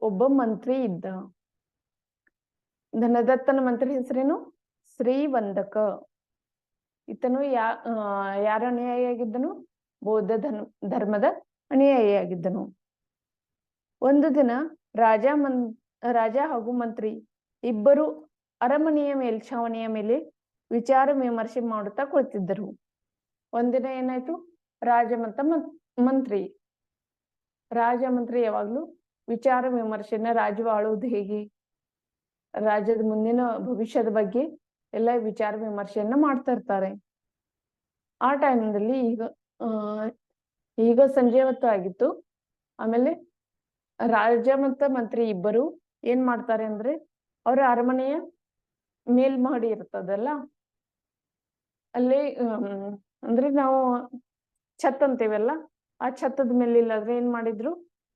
ಒಬ್ಬ ಮಂತ್ರಿ ಇದ್ದ. ಧನದತ್ತನ ಮಂತ್ರಿ ಹೆಸರೇನು? ಶ್ರೀವಂದಕ. ಈತನು ಯಾರ ಅನುಯಾಯಿಯಾಗಿದ್ದನು? ಬೌದ್ಧ ಧರ್ಮದ ಅನುಯಾಯಿಯಾಗಿದ್ದನು. ಒಂದು ದಿನ ರಾಜ ಹಾಗೂ ಮಂತ್ರಿ ಇಬ್ಬರು ಅರಮನೆಯ ಮೇಲ್ಛಾವಣಿಯ ಮೇಲೆ ವಿಚಾರ ವಿಮರ್ಶೆ ಮಾಡುತ್ತಾ ಕುಳಿತಿದ್ದರು. ಒಂದಿನ ಏನಾಯ್ತು? ರಾಜ ಮಂತ್ರಿ ಯಾವಾಗ್ಲೂ ವಿಚಾರ ವಿಮರ್ಶೆನ, ರಾಜ್ಯ ಆಳುವುದು ಹೇಗೆ, ರಾಜ್ಯದ ಮುಂದಿನ ಭವಿಷ್ಯದ ಬಗ್ಗೆ ಎಲ್ಲ ವಿಚಾರ ವಿಮರ್ಶೆಯನ್ನ ಮಾಡ್ತಾ ಇರ್ತಾರೆ. ಆ ಟೈಮ್ದಲ್ಲಿ ಈಗ ಸಂಜೆ ಹೊತ್ತು ಆಗಿತ್ತು. ಆಮೇಲೆ ರಾಜ ಮತ್ತು ಮಂತ್ರಿ ಇಬ್ಬರು ಏನ್ ಮಾಡ್ತಾರೆ ಅಂದ್ರೆ, ಅವರ ಅರಮನೆಯ ಮೇಲ್ಮಹಡಿ ಇರ್ತದಲ್ಲ, ಅಲ್ಲಿ ಅಂದ್ರೆ ನಾವು ಛತ್ ಅಂತೇವಲ್ಲ, ಆ ಛತ್ತದ ಮೇಲೆ ಇಲ್ಲಾದ್ರೆ ಏನ್ ಮಾಡಿದ್ರು,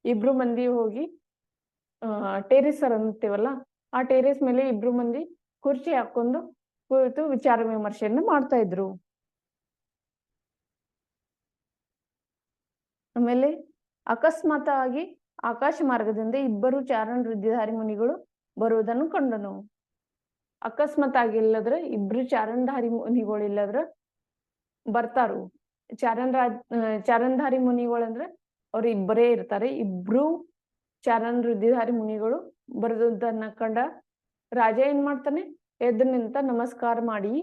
ಇಬ್ರು ಮಂದಿ ಹೋಗಿ ಟೆರೇಸ್ ಅಂತೀವಲ್ಲ, ಆ ಟೆರೇಸ್ ಮೇಲೆ ಇಬ್ರು ಮಂದಿ ಕುರ್ಚಿ ಹಾಕೊಂಡು ಕುಳಿತು ವಿಚಾರ ವಿಮರ್ಶೆಯನ್ನು ಮಾಡ್ತಾ ಇದ್ರು. ಆಮೇಲೆ ಅಕಸ್ಮಾತ್ ಆಗಿ ಆಕಾಶ ಮಾರ್ಗದಿಂದ ಇಬ್ಬರು ಚಾರಣ ವೃದ್ಧಿಧಾರಿ ಮುನಿಗಳು ಬರುವುದನ್ನು ಕಂಡನು. ಅಕಸ್ಮಾತ್ ಆಗಿ ಇಲ್ಲದ್ರ ಇಬ್ರು ಚಾರಣಧಾರಿ ಮುನಿಗಳು ಇಲ್ಲದ್ರ ಬರ್ತಾರು. ಚಾರಣಧಾರಿ ಮುನಿಗಳಂದ್ರೆ ಅವ್ರು ಇಬ್ಬರೇ ಇರ್ತಾರೆ. ಇಬ್ರು ಚಾರಣ ವೃದ್ಧಿಧಾರಿ ಮುನಿಗಳು ಬರೋದನ್ನ ಕಂಡ ರಾಜ ಏನ್ ಮಾಡ್ತಾನೆ, ಎದ್ದು ನಿಂತ ನಮಸ್ಕಾರ ಮಾಡಿ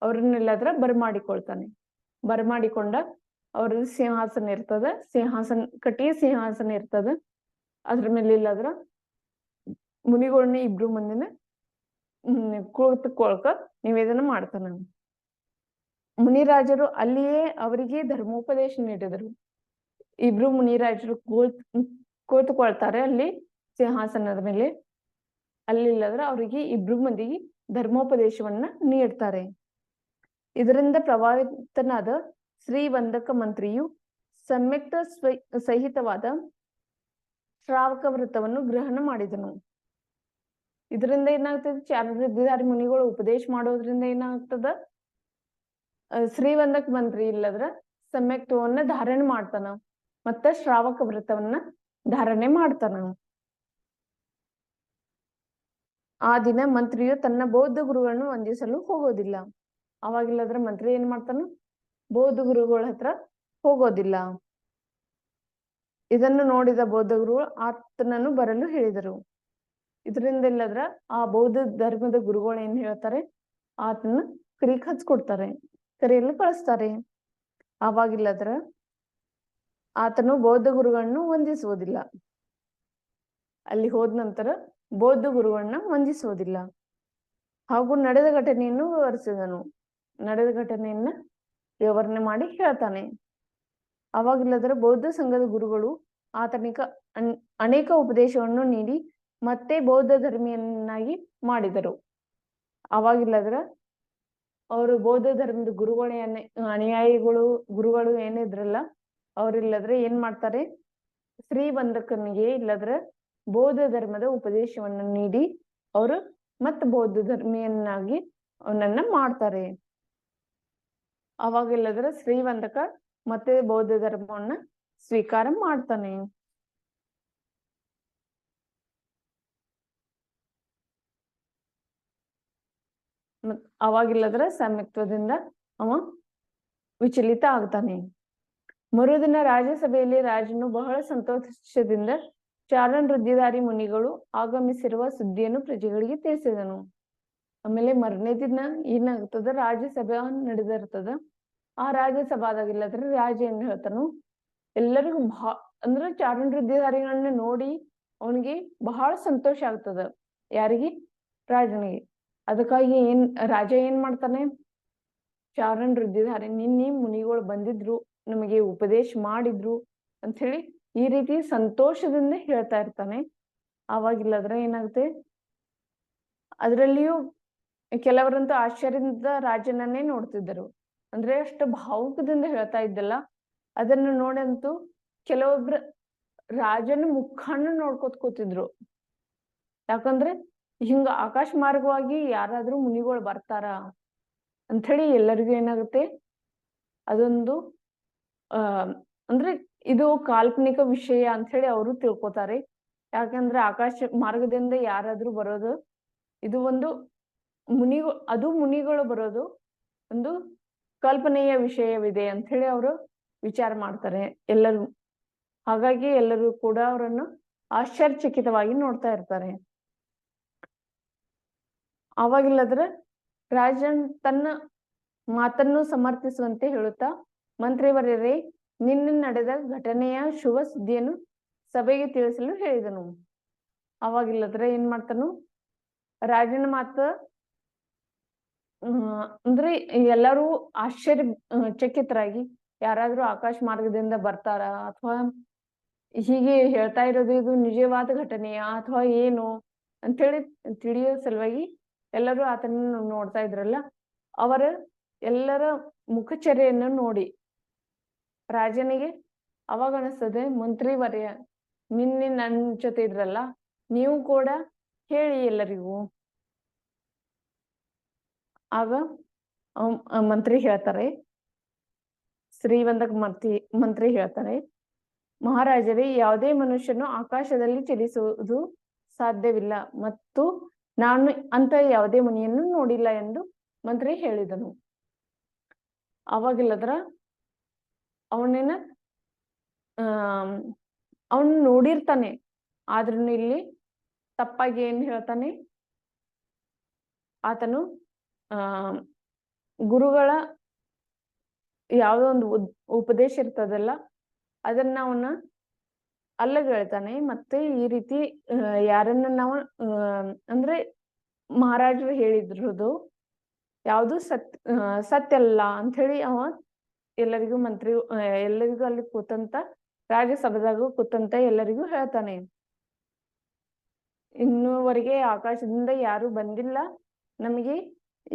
ಅವ್ರನ್ನೆಲ್ಲದ್ರ ಬರಮಾಡಿಕೊಂಡ ಅವ್ರದ್ದು ಸಿಂಹಾಸನ ಇರ್ತದ, ಕಟ್ಟಿಗೆ ಸಿಂಹಾಸನ ಇರ್ತದ. ಅದ್ರ ಮೇಲೆ ಇಲ್ಲದ್ರ ಮುನಿಗಳನ್ನ ಇಬ್ರು ಮಂದಿನ ಕುಳಿತುಕೊಳ್ಕ ನಿವೇದನ ಮಾಡ್ತಾನ. ಮುನಿರಾಜರು ಅಲ್ಲಿಯೇ ಅವರಿಗೆ ಧರ್ಮೋಪದೇಶ ನೀಡಿದರು. ಇಬ್ರು ಮುನಿರಾಜರು ಕುಳಿತುಕೊಳ್ತಾರೆ ಅಲ್ಲಿ ಸಿಂಹಾಸನದ ಮೇಲೆ. ಅಲ್ಲಿಲ್ಲದ್ರ ಅವರಿಗೆ ಇಬ್ರು ಮಂದಿಗೆ ಧರ್ಮೋಪದೇಶವನ್ನ ನೀಡ್ತಾರೆ. ಇದರಿಂದ ಪ್ರಭಾವಿತನಾದ ಶ್ರೀವಂದಕ ಮಂತ್ರಿಯು ಸಮ್ಯಕ್ತ ಸಹಿತವಾದ ಶ್ರಾವಕ ವ್ರತವನ್ನು ಗ್ರಹಣ ಮಾಡಿದನು. ಇದರಿಂದ ಏನಾಗ್ತದೆ, ಚಾರವೃದ್ಧಿಧಾರಿ ಮುನಿಗಳು ಉಪದೇಶ ಮಾಡೋದ್ರಿಂದ ಏನಾಗ್ತದ, ಶ್ರೀವಂದಕ ಮಂತ್ರಿ ಇಲ್ಲದ್ರ ಸಮ್ಯಕ್ತವನ್ನ ಧಾರಣೆ ಮಾಡ್ತಾನ, ಮತ್ತ ಶ್ರಾವಕ ವ್ರತವನ್ನ ಧಾರಣೆ ಮಾಡ್ತಾನ. ಆ ದಿನ ಮಂತ್ರಿಯು ತನ್ನ ಬೌದ್ಧ ಗುರುಗಳನ್ನು ವಂದಿಸಲು ಹೋಗೋದಿಲ್ಲ. ಅವಾಗಿಲ್ಲದ್ರ ಮಂತ್ರಿ ಏನ್ ಮಾಡ್ತಾನ, ಬೌದ್ಧ ಗುರುಗಳ ಹತ್ರ ಹೋಗೋದಿಲ್ಲ. ಇದನ್ನು ನೋಡಿದ ಬೌದ್ಧ ಗುರುಗಳು ಆತನನ್ನು ಬರಲು ಹೇಳಿದರು. ಇದರಿಂದ ಇಲ್ಲದ್ರ ಆ ಬೌದ್ಧ ಧರ್ಮದ ಗುರುಗಳು ಏನ್ ಹೇಳ್ತಾರೆ, ಆತನ ಹಚ್ಕೊಡ್ತಾರೆ, ಕರೆಯಲು ಕಳಿಸ್ತಾರೆ. ಆವಾಗಿಲ್ಲದ್ರ ಆತನು ಬೌದ್ಧ ಗುರುಗಳನ್ನು ವಂದಿಸುವುದಿಲ್ಲ. ಅಲ್ಲಿ ಹೋದ ನಂತರ ಬೌದ್ಧ ಗುರುಗಳನ್ನ ವಂದಿಸುವುದಿಲ್ಲ. ಹಾಗೂ ನಡೆದ ಘಟನೆಯನ್ನು ವಿವರಿಸಿದನು. ನಡೆದ ಘಟನೆಯನ್ನ ವಿವರಣೆ ಮಾಡಿ ಹೇಳ್ತಾನೆ. ಅವಾಗಿಲ್ಲದ್ರ ಬೌದ್ಧ ಸಂಘದ ಗುರುಗಳು ಆತನಿಗೆ ಅನೇಕ ಉಪದೇಶವನ್ನು ನೀಡಿ ಮತ್ತೆ ಬೌದ್ಧ ಧರ್ಮಿಯನ್ನಾಗಿ ಮಾಡಿದರು. ಅವಾಗಿಲ್ಲದ್ರ ಅವರು ಬೌದ್ಧ ಧರ್ಮದ ಗುರುಗಳು ಏನಿದ್ರಲ್ಲ, ಅವ್ರಿಲ್ಲದ್ರೆ ಏನ್ ಮಾಡ್ತಾರೆ, ಶ್ರೀವಂದಕನಿಗೆ ಇಲ್ಲದ್ರ ಬೌದ್ಧ ಧರ್ಮದ ಉಪದೇಶವನ್ನು ನೀಡಿ ಅವರು ಮತ್ತೆ ಬೌದ್ಧ ಧರ್ಮಿಯನ್ನಾಗಿ ಅವನನ್ನ ಮಾಡ್ತಾರೆ. ಅವಾಗಿಲ್ಲದ್ರ ಶ್ರೀವಂದಕ ಮತ್ತೆ ಬೌದ್ಧ ಧರ್ಮವನ್ನ ಸ್ವೀಕಾರ ಮಾಡ್ತಾನೆ. ಅವಾಗಿಲ್ಲದ್ರ ಸಮ್ಯಕ್ತದಿಂದ ಅವ ವಿಚಲಿತ ಆಗ್ತಾನೆ. ಮರುದಿನ ರಾಜ್ಯಸಭೆಯಲ್ಲಿ ರಾಜನು ಬಹಳ ಸಂತೋಷದಿಂದ ಚಾರಣ ವೃದ್ಧಿಧಾರಿ ಮುನಿಗಳು ಆಗಮಿಸಿರುವ ಸುದ್ದಿಯನ್ನು ಪ್ರಜೆಗಳಿಗೆ ತಿಳಿಸಿದನು. ಆಮೇಲೆ ಮರನೇ ದಿನ ಏನಾಗ್ತದ, ರಾಜ್ಯಸಭೆ ನಡೆದಿರ್ತದ. ಆ ರಾಜ್ಯಸಭಾದಾಗಿಲ್ಲದ್ರ ರಾಜ ಏನ್ ಹೇಳ್ತಾನು, ಎಲ್ಲರಿಗೂ ಅಂದ್ರೆ ಚಾರಣ ವೃದ್ಧಿಧಾರಿಗಳನ್ನ ನೋಡಿ ಅವನಿಗೆ ಬಹಳ ಸಂತೋಷ ಆಗ್ತದ. ಯಾರಿಗೆ? ರಾಜನಿಗೆ. ಅದಕ್ಕಾಗಿ ರಾಜ ಏನ್ ಮಾಡ್ತಾನೆ, ಚಾರಣ ವೃದ್ಧಿಧಾರಿ ನಿನ್ನೆ ಮುನಿಗಳು ಬಂದಿದ್ರು, ನಮಗೆ ಉಪದೇಶ ಮಾಡಿದ್ರು ಅಂತ ಹೇಳಿ ಈ ರೀತಿ ಸಂತೋಷದಿಂದ ಹೇಳ್ತಾ ಇರ್ತಾನೆ. ಆವಾಗಿಲ್ಲದ್ರ ಏನಾಗುತ್ತೆ, ಅದರಲ್ಲಿಯೂ ಕೆಲವರಂತೂ ಆಶ್ಚರ್ಯದಿಂದ ರಾಜನನ್ನೇ ನೋಡ್ತಿದ್ದರು. ಅಂದ್ರೆ ಅಷ್ಟು ಭಾವುಕದಿಂದ ಹೇಳ್ತಾ ಇದ್ದಲ್ಲ, ಅದನ್ನು ನೋಡಂತೂ ಕೆಲವೊಬ್ರು ರಾಜನ ಮುಖಾನ ನೋಡ್ಕೊತ ಕೂತಿದ್ರು. ಯಾಕಂದ್ರೆ ಹಿಂಗ ಆಕಾಶ ಮಾರ್ಗವಾಗಿ ಯಾರಾದ್ರೂ ಮುನಿಗಳು ಬರ್ತಾರ ಅಂತ ಹೇಳಿ ಎಲ್ಲರಿಗೂ ಏನಾಗುತ್ತೆ, ಅದೊಂದು ಅಂದ್ರೆ ಇದು ಕಾಲ್ಪನಿಕ ವಿಷಯ ಅಂತ ಹೇಳಿ ಅವರು ತಿಳ್ಕೊತಾರೆ. ಯಾಕಂದ್ರೆ ಆಕಾಶ ಮಾರ್ಗದಿಂದ ಯಾರಾದ್ರೂ ಬರೋದು ಇದು ಒಂದು ಮುನಿಗಳು ಬರೋದು ಒಂದು ಕಲ್ಪನೆಯ ವಿಷಯವಿದೆ ಅಂತ ಹೇಳಿ ಅವರು ವಿಚಾರ ಮಾಡ್ತಾರೆ ಎಲ್ಲರೂ. ಹಾಗಾಗಿ ಎಲ್ಲರೂ ಕೂಡ ಅವರನ್ನು ಆಶ್ಚರ್ಯಚಕಿತವಾಗಿ ನೋಡ್ತಾ ಇರ್ತಾರೆ. ಅವಾಗಿಲ್ಲದ್ರೆ ರಾಜನ್ ತನ್ನ ಮಾತನ್ನು ಸಮರ್ಥಿಸುವಂತೆ ಹೇಳುತ್ತಾ, ಮಂತ್ರಿವರ್ಯರೇ, ನಿನ್ನೆ ನಡೆದ ಘಟನೆಯ ಶುಭ ಸುದ್ದಿಯನ್ನು ಸಭೆಗೆ ತಿಳಿಸಲು ಹೇಳಿದನು. ಅವಾಗಿಲ್ಲದ್ರೆ ಏನ್ ಮಾಡ್ತಾನು, ರಾಜನ ಮಾತ ಅಂದ್ರೆ ಎಲ್ಲರೂ ಚಕಿತರಾಗಿ ಯಾರಾದ್ರೂ ಆಕಾಶ ಮಾರ್ಗದಿಂದ ಬರ್ತಾರ ಅಥವಾ ಹೀಗೆ ಹೇಳ್ತಾ ಇರೋದು ಇದು ನಿಜವಾದ ಘಟನೆಯ ಅಥವಾ ಏನು ಅಂತೇಳಿ ತಿಳಿಯೋ ಸಲುವಾಗಿ ಎಲ್ಲರೂ ಆತನನ್ನು ನೋಡ್ತಾ ಇದ್ರಲ್ಲ, ಅವರ ಎಲ್ಲರ ಮುಖಚರ್ಯನ್ನು ನೋಡಿ ರಾಜನಿಗೆ ಅವಾಗ ಅನಿಸ್ತದೆ, ಮಂತ್ರಿವರ್ಯ ನಿನ್ನೆ ನನ್ನ ಜೊತೆ ಇದ್ರಲ್ಲ, ನೀವು ಕೂಡ ಹೇಳಿ ಎಲ್ಲರಿಗೂ. ಆಗ ಮಂತ್ರಿ ಹೇಳ್ತಾರೆ, ಶ್ರೀವಂದಕ ಮಂತ್ರಿ ಹೇಳ್ತಾರೆ, ಮಹಾರಾಜರೇ, ಯಾವುದೇ ಮನುಷ್ಯನು ಆಕಾಶದಲ್ಲಿ ಚಲಿಸುವುದು ಸಾಧ್ಯವಿಲ್ಲ ಮತ್ತು ನಾನು ಅಂತ ಯಾವುದೇ ಮುನಿಯನ್ನು ನೋಡಿಲ್ಲ ಎಂದು ಮಂತ್ರಿ ಹೇಳಿದನು. ಅವಾಗಿಲ್ಲದ್ರ ಅವನೇನ ಅವನು ನೋಡಿರ್ತಾನೆ, ಆದ್ರೂ ಇಲ್ಲಿ ತಪ್ಪಾಗಿ ಏನ್ ಹೇಳ್ತಾನೆ, ಆತನು ಗುರುಗಳ ಯಾವುದೋ ಒಂದು ಉಪದೇಶ ಇರ್ತದಲ್ಲ ಅದನ್ನ ಅವನ ಅಲ್ಲಗೆಳ್ತಾನೆ. ಮತ್ತೆ ಈ ರೀತಿ ಯಾರನ್ನ ನಾವು ಅಂದ್ರೆ ಮಹಾರಾಜರು ಹೇಳಿದ್ರದು ಯಾವುದು ಸತ್ಯ ಅಲ್ಲ ಅಂತ ಹೇಳಿ ಅವ ಎಲ್ಲರಿಗೂ ಎಲ್ಲರಿಗೂ ಅಲ್ಲಿ ಕೂತಂತ ರಾಜ್ಯಸಭೆದಾಗ ಕೂತಂತ ಎಲ್ಲರಿಗೂ ಹೇಳ್ತಾನೆ. ಇನ್ನೂವರೆಗೆ ಆಕಾಶದಿಂದ ಯಾರು ಬಂದಿಲ್ಲ, ನಮಗೆ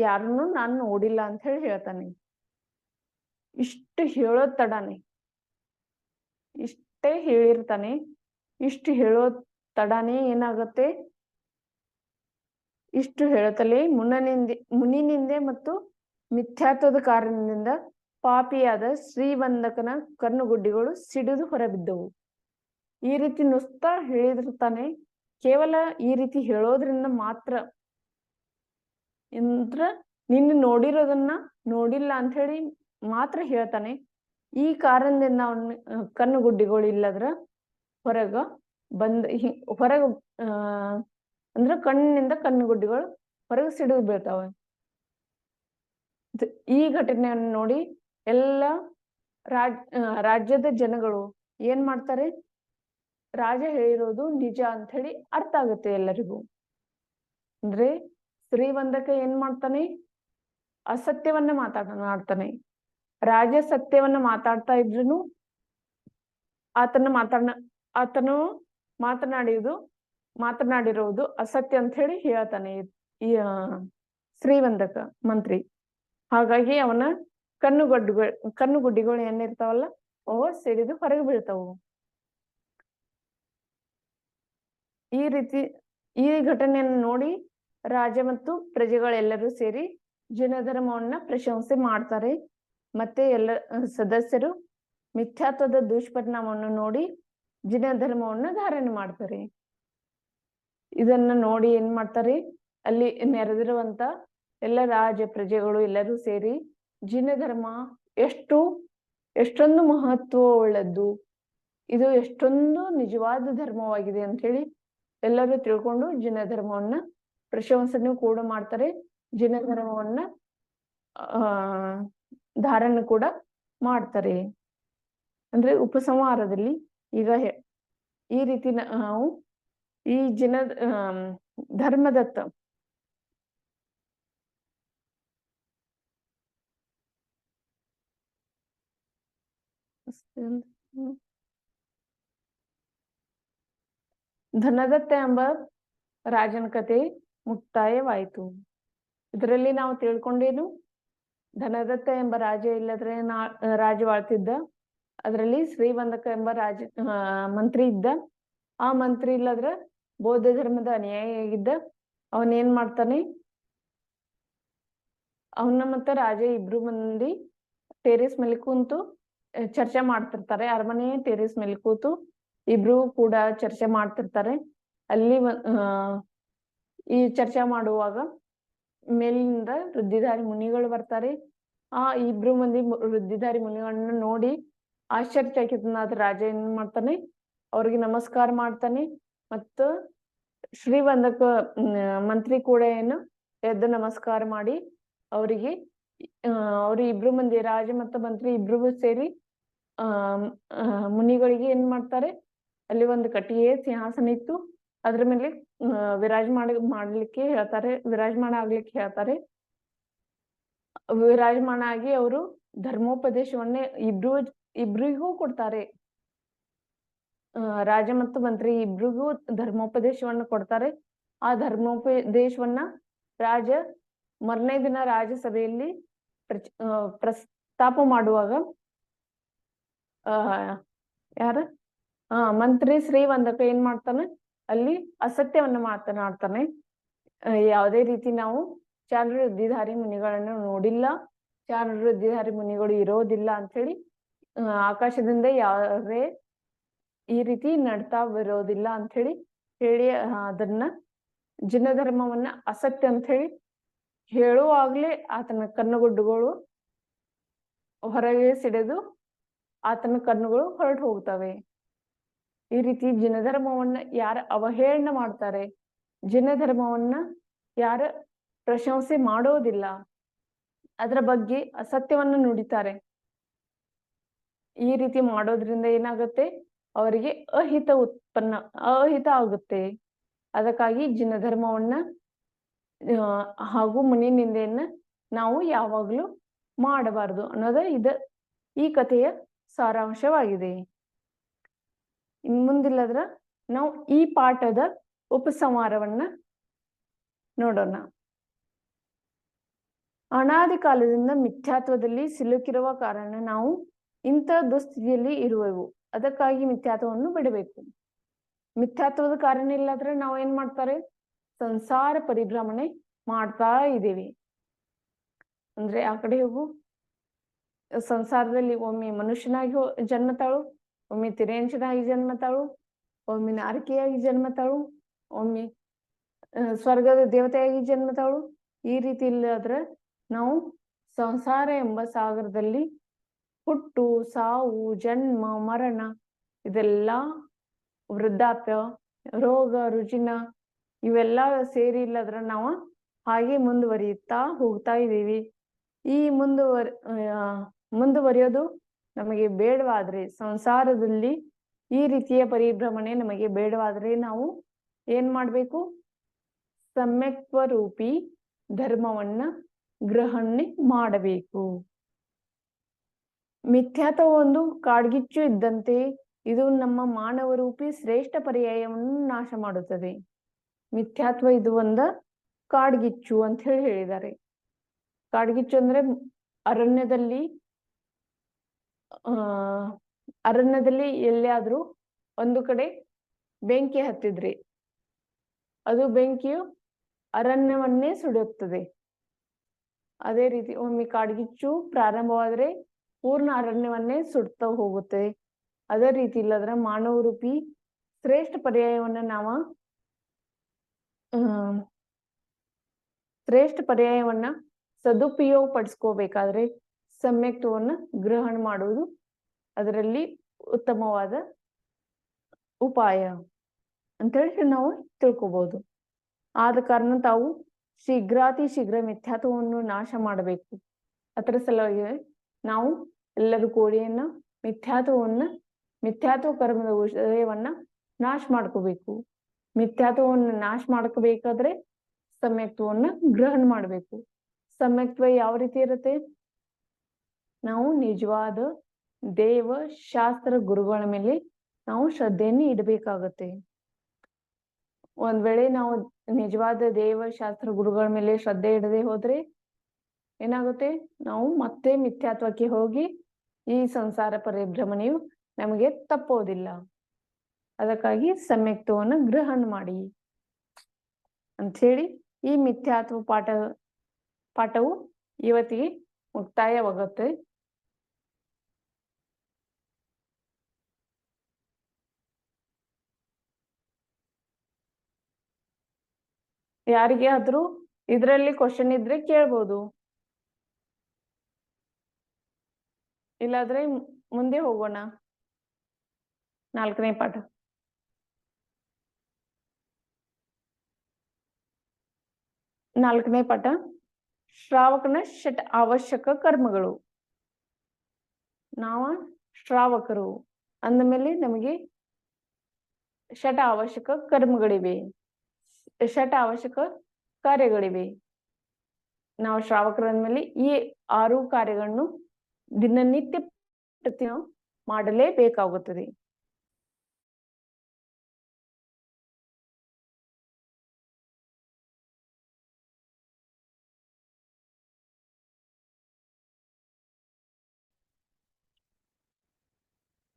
ಯಾರನ್ನು ನಾನು ನೋಡಿಲ್ಲ ಅಂತ ಹೇಳಿ ಹೇಳ್ತಾನೆ. ಇಷ್ಟು ಹೇಳೋ ತಡಾನೆ, ಇಷ್ಟೇ ಹೇಳಿರ್ತಾನೆ, ಇಷ್ಟು ಹೇಳೋ ತಡಾನೆ ಏನಾಗುತ್ತೆ, ಇಷ್ಟು ಹೇಳತಲೇ ಮುನಿನಿಂದೆ ಮತ್ತು ಮಿಥ್ಯಾತ್ವದ ಕಾರಣದಿಂದ ಪಾಪಿಯಾದ ಶ್ರೀವಂದಕನ ಕಣ್ಣುಗುಡ್ಡಿಗಳು ಸಿಡಿದು ಹೊರಬಿದ್ದವು. ಈ ರೀತಿ ನುಸ್ತಾ ಹೇಳಿದಿರ್ತಾನೆ. ಕೇವಲ ಈ ರೀತಿ ಹೇಳೋದ್ರಿಂದ ಮಾತ್ರ ನಿನ್ನ ನೋಡಿರೋದನ್ನ ನೋಡಿಲ್ಲ ಅಂತ ಹೇಳಿ ಮಾತ್ರ ಹೇಳ್ತಾನೆ. ಈ ಕಾರಣದಿಂದ ಅವನ ಕಣ್ಣುಗುಡ್ಡಿಗಳು ಇಲ್ಲದ್ರ ಹೊರಗ ಅಂದ್ರ ಕಣ್ಣಿನಿಂದ ಕಣ್ಣುಗುಡ್ಡಿಗಳು ಹೊರಗೆ ಸಿಡಿದು ಬೀಳ್ತಾವೆ. ಈ ಘಟನೆಯನ್ನು ನೋಡಿ ಎಲ್ಲ ರಾಜ್ಯದ ಜನಗಳು ಏನ್ ಮಾಡ್ತಾರೆ, ರಾಜ ಹೇಳಿರೋದು ನಿಜ ಅಂತ ಹೇಳಿ ಅರ್ಥ ಆಗುತ್ತೆ ಎಲ್ಲರಿಗೂ. ಅಂದ್ರೆ ಶ್ರೀವಂದಕ ಏನ್ ಮಾಡ್ತಾನೆ, ಅಸತ್ಯವನ್ನ ಮಾತಾಡ್ತಾನೆ. ರಾಜ ಸತ್ಯವನ್ನ ಮಾತಾಡ್ತಾ ಇದ್ರುನು ಆತನು ಮಾತನಾಡಿರುವುದು ಅಸತ್ಯ ಅಂತ ಹೇಳಿ ಹೇಳ್ತಾನೆ ಈ ಶ್ರೀವಂದಕ ಮಂತ್ರಿ. ಹಾಗಾಗಿ ಅವನ ಕಣ್ಣುಗುಡ್ಡಿಗಳು ಏನಿರ್ತಾವಲ್ಲ ಅವು ಸಿಡಿದು ಹೊರಗೆ ಬೀಳ್ತಾವು. ಈ ರೀತಿ ಈ ಘಟನೆಯನ್ನು ನೋಡಿ ರಾಜ ಮತ್ತು ಪ್ರಜೆಗಳೆಲ್ಲರೂ ಸೇರಿ ಜಿನ ಧರ್ಮವನ್ನ ಪ್ರಶಂಸೆ ಮಾಡ್ತಾರೆ. ಮತ್ತೆ ಎಲ್ಲ ಸದಸ್ಯರು ಮಿಥ್ಯಾತ್ವದ ದುಷ್ಪರಿಣಾಮವನ್ನು ನೋಡಿ ಜಿನ ಧರ್ಮವನ್ನ ಧಾರಣೆ ಮಾಡ್ತಾರೆ. ಇದನ್ನ ನೋಡಿ ಏನ್ ಮಾಡ್ತಾರೆ, ಅಲ್ಲಿ ನೆರೆದಿರುವಂತ ಎಲ್ಲ ರಾಜ ಪ್ರಜೆಗಳು ಎಲ್ಲರೂ ಸೇರಿ ಜಿನ ಧರ್ಮ ಎಷ್ಟೊಂದು ಮಹತ್ವ ಉಳ್ಳದ್ದು, ಇದು ಎಷ್ಟೊಂದು ನಿಜವಾದ ಧರ್ಮವಾಗಿದೆ ಅಂತ ಹೇಳಿ ಎಲ್ಲರೂ ತಿಳ್ಕೊಂಡು ಜಿನ ಧರ್ಮವನ್ನ ಪ್ರಶಂಸನೆ ಕೂಡ ಮಾಡ್ತಾರೆ. ಜಿನ ಧರ್ಮವನ್ನ ಧಾರಣೆ ಕೂಡ ಮಾಡ್ತಾರೆ. ಅಂದ್ರೆ ಉಪಸಂಹಾರದಲ್ಲಿ ಈಗ ಈ ರೀತಿ ನಾವು ಈ ಜಿನ ಧರ್ಮದತ್ತ ಧನದತ್ತ ಎಂಬ ರಾಜನ ಕತೆ ಮುಕ್ತಾಯವಾಯಿತು. ಇದರಲ್ಲಿ ನಾವು ತಿಳ್ಕೊಂಡೇನು, ಧನದತ್ತ ಎಂಬ ರಾಜ ಇಲ್ಲದ್ರೆ ರಾಜವಾಳ್ತಿದ್ದ. ಅದರಲ್ಲಿ ಶ್ರೀವಂದಕ ಎಂಬ ಮಂತ್ರಿ ಇದ್ದ. ಆ ಮಂತ್ರಿ ಇಲ್ಲದ್ರೆ ಬೌದ್ಧ ಧರ್ಮದ ಅನುಯಾಯಿ ಆಗಿದ್ದ. ಅವನೇನ್ ಮಾಡ್ತಾನೆ, ಅವನ ಮತ್ತೆ ರಾಜ ಇಬ್ರು ಮಂದಿ ಟೆರೇಸ್ ಮೇಲೆ ಕೂತು ಚರ್ಚೆ ಮಾಡ್ತಿರ್ತಾರೆ. ಅರಮನೆ ಟೆರೇಸ್ ಮೇಲೆ ಕೂತು ಇಬ್ರು ಕೂಡ ಚರ್ಚೆ ಮಾಡ್ತಿರ್ತಾರೆ. ಅಲ್ಲಿ ಈ ಚರ್ಚೆ ಮಾಡುವಾಗ ಮೇಲಿನಿಂದ ವೃದ್ಧಿಧಾರಿ ಮುನಿಗಳು ಬರ್ತಾರೆ. ಆ ಇಬ್ರು ಮಂದಿ ವೃದ್ಧಿಧಾರಿ ಮುನಿಗಳನ್ನ ನೋಡಿ ಆಶ್ಚರ್ಯಚಕಿತನಾದ ರಾಜ ಏನ್ ಮಾಡ್ತಾನೆ, ಅವ್ರಿಗೆ ನಮಸ್ಕಾರ ಮಾಡ್ತಾನೆ. ಮತ್ತು ಶ್ರೀವಂದಕ ಮಂತ್ರಿ ಕೂಡ ಏನು ಎದ್ದು ನಮಸ್ಕಾರ ಮಾಡಿ ಅವರಿಗೆ ಅವ್ರು ಇಬ್ರು ಮಂದಿ ರಾಜ ಮತ್ತು ಮಂತ್ರಿ ಇಬ್ರಿಗೂ ಸೇರಿ ಮುನಿಗಳಿಗೆ ಏನ್ ಮಾಡ್ತಾರೆ, ಅಲ್ಲಿ ಒಂದು ಕಟ್ಟಿಗೆ ಸಿಂಹಾಸನ ಇತ್ತು, ಅದ್ರ ಮೇಲೆ ಮಾಡ್ಲಿಕ್ಕೆ ಹೇಳ್ತಾರೆ, ವಿರಾಜಮಾನ ಆಗ್ಲಿಕ್ಕೆ ಹೇಳ್ತಾರೆ. ವಿರಾಜಮಾನ ಆಗಿ ಅವರು ಧರ್ಮೋಪದೇಶವನ್ನೇ ಇಬ್ರಿಗೂ ಕೊಡ್ತಾರೆ. ರಾಜ ಮತ್ತು ಮಂತ್ರಿ ಇಬ್ರಿಗೂ ಧರ್ಮೋಪದೇಶವನ್ನ ಕೊಡ್ತಾರೆ. ಆ ಧರ್ಮೋಪದೇಶವನ್ನ ರಾಜ ಮರನೇ ದಿನ ರಾಜಸಭೆಯಲ್ಲಿ ಪ್ರಸ್ತಾಪ ಮಾಡುವಾಗ ಯಾರ ಮಂತ್ರಿ ಶ್ರೀವಂದಕ ಏನ್ ಮಾಡ್ತಾನೆ, ಅಲ್ಲಿ ಅಸತ್ಯವನ್ನ ಮಾತನಾಡ್ತಾನೆ. ಯಾವುದೇ ರೀತಿ ನಾವು ಚಾರುವೃದ್ಧಿಧಾರಿ ಮುನಿಗಳನ್ನು ನೋಡಿಲ್ಲ, ಚಾರುವೃದ್ಧಿಧಾರಿ ಮುನಿಗಳು ಇರೋದಿಲ್ಲ ಅಂತ ಹೇಳಿ ಆಕಾಶದಿಂದ ಯಾರೇ ಈ ರೀತಿ ನಡ್ತಾ ಬರೋದಿಲ್ಲ ಅಂತ ಹೇಳಿ ಅದನ್ನ ಜಿನ ಧರ್ಮವನ್ನ ಅಸತ್ಯ ಅಂತ ಹೇಳಿ ಹೇಳುವಾಗ್ಲೇ ಆತನ ಕಣ್ಣುಗುಡ್ಡುಗಳು ಹೊರಗೆ ಸಿಡಿದು ಆತನ ಕಣ್ಣುಗಳು ಹೊರಟು ಹೋಗ್ತವೆ. ಈ ರೀತಿ ಜಿನ ಧರ್ಮವನ್ನ ಯಾರ ಅವಹೇಳನ ಮಾಡ್ತಾರೆ, ಜಿನ ಧರ್ಮವನ್ನ ಯಾರ ಪ್ರಶಂಸೆ ಮಾಡೋದಿಲ್ಲ, ಅದರ ಬಗ್ಗೆ ಅಸತ್ಯವನ್ನ ನುಡಿತಾರೆ. ಈ ರೀತಿ ಮಾಡೋದ್ರಿಂದ ಏನಾಗುತ್ತೆ, ಅವರಿಗೆ ಅಹಿತ ಆಗುತ್ತೆ. ಅದಕ್ಕಾಗಿ ಜಿನ ಧರ್ಮವನ್ನ ಹಾಗೂ ಮುನಿ ನಿಂದೆಯನ್ನ ನಾವು ಯಾವಾಗ್ಲೂ ಮಾಡಬಾರದು ಅನ್ನೋದು ಈ ಕಥೆಯ ಸಾರಾಂಶವಾಗಿದೆ. ಇನ್ ಮುಂದಿಲ್ಲದ್ರ ನಾವು ಈ ಪಾಠದ ಉಪಸಂಹಾರವನ್ನ ನೋಡೋಣ. ಅನಾದಿ ಕಾಲದಿಂದ ಮಿಥ್ಯಾತ್ವದಲ್ಲಿ ಸಿಲುಕಿರುವ ಕಾರಣ ನಾವು ಇಂಥ ದುಸ್ಥಿತಿಯಲ್ಲಿ ಇರುವೆವು. ಅದಕ್ಕಾಗಿ ಮಿಥ್ಯಾತ್ವವನ್ನು ಬಿಡಬೇಕು. ಮಿಥ್ಯಾತ್ವದ ಕಾರಣ ಇಲ್ಲಾದ್ರೆ ನಾವು ಏನ್ ಮಾಡ್ತಾರೆ, ಸಂಸಾರ ಪರಿಭ್ರಮಣೆ ಮಾಡ್ತಾ ಇದ್ದೀವಿ. ಅಂದ್ರೆ ಆ ಕಡೆ ಹೋಗು, ಸಂಸಾರದಲ್ಲಿ ಒಮ್ಮೆ ಮನುಷ್ಯನಾಗಿ ಜನ್ಮತಾಳು, ಒಮ್ಮೆ ತಿರೇಂಶನಾಗಿ ಜನ್ಮತಾಳು, ಒಮ್ಮೆ ನಾರಕಿಯಾಗಿ ಜನ್ಮತಾಳು, ಒಮ್ಮೆ ಸ್ವರ್ಗದ ದೇವತೆಯಾಗಿ ಜನ್ಮತಾಳು. ಈ ರೀತಿ ಇಲ್ಲಾದ್ರೆ ನಾವು ಸಂಸಾರ ಎಂಬ ಸಾಗರದಲ್ಲಿ ಹುಟ್ಟು, ಸಾವು, ಜನ್ಮ, ಮರಣ, ಇದೆಲ್ಲ ವೃದ್ಧಾಪ್ಯ, ರೋಗ ರುಜಿನ ಇವೆಲ್ಲ ಸೇರಿ ಇಲ್ಲದ್ರ ನಾವು ಹಾಗೆ ಮುಂದುವರಿಯುತ್ತಾ ಹೋಗ್ತಾ ಇದ್ದೀವಿ. ಈ ಮುಂದುವರಿಯೋದು ನಮಗೆ ಬೇಡವಾದ್ರೆ, ಸಂಸಾರದಲ್ಲಿ ಈ ರೀತಿಯ ಪರಿಭ್ರಮಣೆ ನಮಗೆ ಬೇಡವಾದ್ರೆ ನಾವು ಏನ್ ಮಾಡ್ಬೇಕು, ಸಮ್ಯಕ್ತ್ವ ರೂಪಿ ಧರ್ಮವನ್ನ ಗ್ರಹಣೆ ಮಾಡಬೇಕು. ಮಿಥ್ಯಾತ್ವ ಒಂದು ಕಾಡ್ಗಿಚ್ಚು ಇದ್ದಂತೆ ಇದು ನಮ್ಮ ಮಾನವ ರೂಪಿ ಶ್ರೇಷ್ಠ ಪರ್ಯಾಯವನ್ನು ನಾಶ ಮಾಡುತ್ತದೆ. ಮಿಥ್ಯಾತ್ವ ಇದು ಒಂದು ಕಾಡ್ಗಿಚ್ಚು ಅಂತ ಹೇಳಿದ್ದಾರೆ. ಕಾಡ್ಗಿಚ್ಚು ಅಂದ್ರೆ ಅರಣ್ಯದಲ್ಲಿ ಎಲ್ಲಿಯಾದ್ರೂ ಒಂದು ಕಡೆ ಬೆಂಕಿ ಹತ್ತಿದ್ರಿ, ಅದು ಬೆಂಕಿಯು ಅರಣ್ಯವನ್ನೇ ಸುಡುತ್ತದೆ. ಅದೇ ರೀತಿ ಒಮ್ಮೆ ಕಾಡ್ಗಿಚ್ಚು ಪ್ರಾರಂಭವಾದ್ರೆ ಪೂರ್ಣ ಅರಣ್ಯವನ್ನೇ ಸುಡ್ತಾ ಹೋಗುತ್ತೆ. ಅದೇ ರೀತಿ ಇಲ್ಲದ್ರ ಮಾನವ ರೂಪಿ ಶ್ರೇಷ್ಠ ಪರ್ಯಾಯವನ್ನ ಸದುಪಯೋಗ ಪಡಿಸ್ಕೋಬೇಕಾದ್ರೆ ಸಮ್ಯಕ್ತ್ವವನ್ನ ಗ್ರಹಣ ಮಾಡುವುದು ಅದರಲ್ಲಿ ಉತ್ತಮವಾದ ಉಪಾಯ ಅಂತ ಹೇಳಿ ನಾವು ತಿಳ್ಕೊಬಹುದು. ಆದ ಕಾರಣ ತಾವು ಶೀಘ್ರಾತಿ ಶೀಘ್ರ ಮಿಥ್ಯಾತ್ವವನ್ನು ನಾಶ ಮಾಡಬೇಕು. ಅದರ ಸಲುವಾಗಿ ನಾವು ಎಲ್ಲರೂ ಕೋಡಿಯನ್ನ ಮಿಥ್ಯಾತ್ವ ಕರ್ಮದ ವಿಷಯವನ್ನ ನಾಶ ಮಾಡ್ಕೋಬೇಕು. ಮಿಥ್ಯಾತ್ವವನ್ನು ನಾಶ ಮಾಡ್ಕೋಬೇಕಾದ್ರೆ ಸಮ್ಯಕ್ತ್ವವನ್ನ ಗ್ರಹಣ ಮಾಡಬೇಕು. ಸಮ್ಯಕ್ತ್ವ ಯಾವ ರೀತಿ ಇರುತ್ತೆ, ನಾವು ನಿಜವಾದ ದೇವ ಶಾಸ್ತ್ರ ಗುರುಗಳ ಮೇಲೆ ನಾವು ಶ್ರದ್ಧೆಯನ್ನು ಇಡಬೇಕಾಗತ್ತೆ. ಒಂದ್ ವೇಳೆ ನಾವು ನಿಜವಾದ ದೇವ ಶಾಸ್ತ್ರ ಗುರುಗಳ ಮೇಲೆ ಶ್ರದ್ಧೆ ಇಡದೆ ಹೋದ್ರೆ ಏನಾಗುತ್ತೆ, ನಾವು ಮತ್ತೆ ಮಿಥ್ಯಾತ್ವಕ್ಕೆ ಹೋಗಿ ಈ ಸಂಸಾರ ಪರಿಭ್ರಮಣೆಯು ನಮಗೆ ತಪ್ಪೋದಿಲ್ಲ. ಅದಕ್ಕಾಗಿ ಸಮ್ಯಕ್ತ್ವವನ್ನು ಗ್ರಹಣ ಮಾಡಿ ಅಂತ ಹೇಳಿ ಈ ಮಿಥ್ಯಾತ್ವ ಪಾಠವು ಇವತ್ತಿಗೆ ಮುಕ್ತಾಯವಾಗುತ್ತೆ. ಯಾರಿಗೆ ಆದ್ರೂ ಇದ್ರಲ್ಲಿ ಕ್ವಶನ್ ಇದ್ರೆ ಕೇಳ್ಬೋದು, ಇಲ್ಲಾದ್ರೆ ಮುಂದೆ ಹೋಗೋಣ. 4ನೇ ಪಾಠ. ಶ್ರಾವಕನ ಷಟ್ ಅವಶ್ಯಕ ಕರ್ಮಗಳು. ನಾವು ಶ್ರಾವಕರು ಅಂದಮೇಲೆ ನಮಗೆ ಷಟ್ ಅವಶ್ಯಕ ಕರ್ಮಗಳಿವೆ, ಷಟ್ ಅವಶ್ಯಕ ಕಾರ್ಯಗಳಿವೆ. ನಾವು ಶ್ರಾವಕರು ಅಂದ್ಮೇಲೆ ಈ 6 ಕಾರ್ಯಗಳನ್ನು ದಿನನಿತ್ಯ ಮಾಡಲೇಬೇಕಾಗುತ್ತದೆ.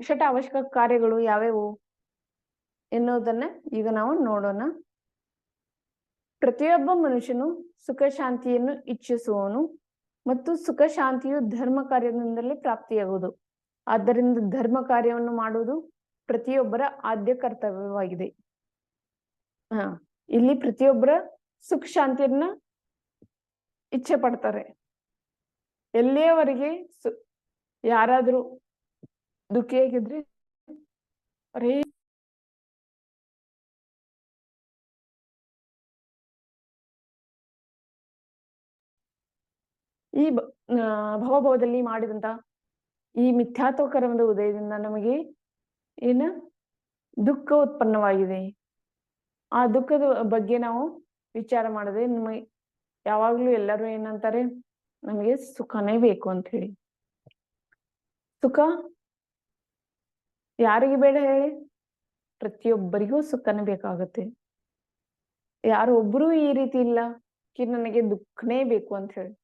ಷಟ್ ಅವಶ್ಯಕ ಕಾರ್ಯಗಳು ಯಾವ್ಯಾವು ಎನ್ನುವುದನ್ನ ಈಗ ನಾವು ನೋಡೋಣ. ಪ್ರತಿಯೊಬ್ಬ ಮನುಷ್ಯನು ಸುಖ ಶಾಂತಿಯನ್ನು ಇಚ್ಛಿಸುವವನು ಮತ್ತು ಸುಖ ಶಾಂತಿಯು ಧರ್ಮ ಕಾರ್ಯದಿಂದಲೇ ಪ್ರಾಪ್ತಿಯಾಗುವುದು. ಆದ್ದರಿಂದ ಧರ್ಮ ಕಾರ್ಯವನ್ನು ಮಾಡುವುದು ಪ್ರತಿಯೊಬ್ಬರ ಆದ್ಯ ಕರ್ತವ್ಯವಾಗಿದೆ. ಇಲ್ಲಿ ಪ್ರತಿಯೊಬ್ಬರ ಸುಖ ಶಾಂತಿಯನ್ನ ಇಚ್ಛೆ ಪಡ್ತಾರೆ. ಎಲ್ಲಿಯವರೆಗೆ ಯಾರಾದ್ರೂ ದುಃಖಿಯಾಗಿದ್ರೆ ಅವರೇ ಈ ಭವಭವದಲ್ಲಿ ಮಾಡಿದಂತ ಈ ಮಿಥ್ಯಾತ್ವ ಕರ್ಮದ ಉದಯದಿಂದ ನಮಗೆ ಏನ ದುಃಖ ಉತ್ಪನ್ನವಾಗಿದೆ. ಆ ದುಃಖದ ಬಗ್ಗೆ ನಾವು ವಿಚಾರ ಮಾಡಿದ್ರೆ ನಮಗೆ ಯಾವಾಗ್ಲೂ ಎಲ್ಲರೂ ಏನಂತಾರೆ, ನಮಗೆ ಸುಖನೇ ಬೇಕು ಅಂತ ಹೇಳಿ. ಸುಖ ಯಾರಿಗೆ ಬೇಡ ಹೇಳಿ? ಪ್ರತಿಯೊಬ್ಬರಿಗೂ ಸುಖನೇ ಬೇಕಾಗುತ್ತೆ. ಯಾರು ಒಬ್ರು ಈ ರೀತಿ ಇಲ್ಲ ಕಿ ನನಗೆ ದುಃಖನೇ ಬೇಕು ಅಂತ ಹೇಳಿ.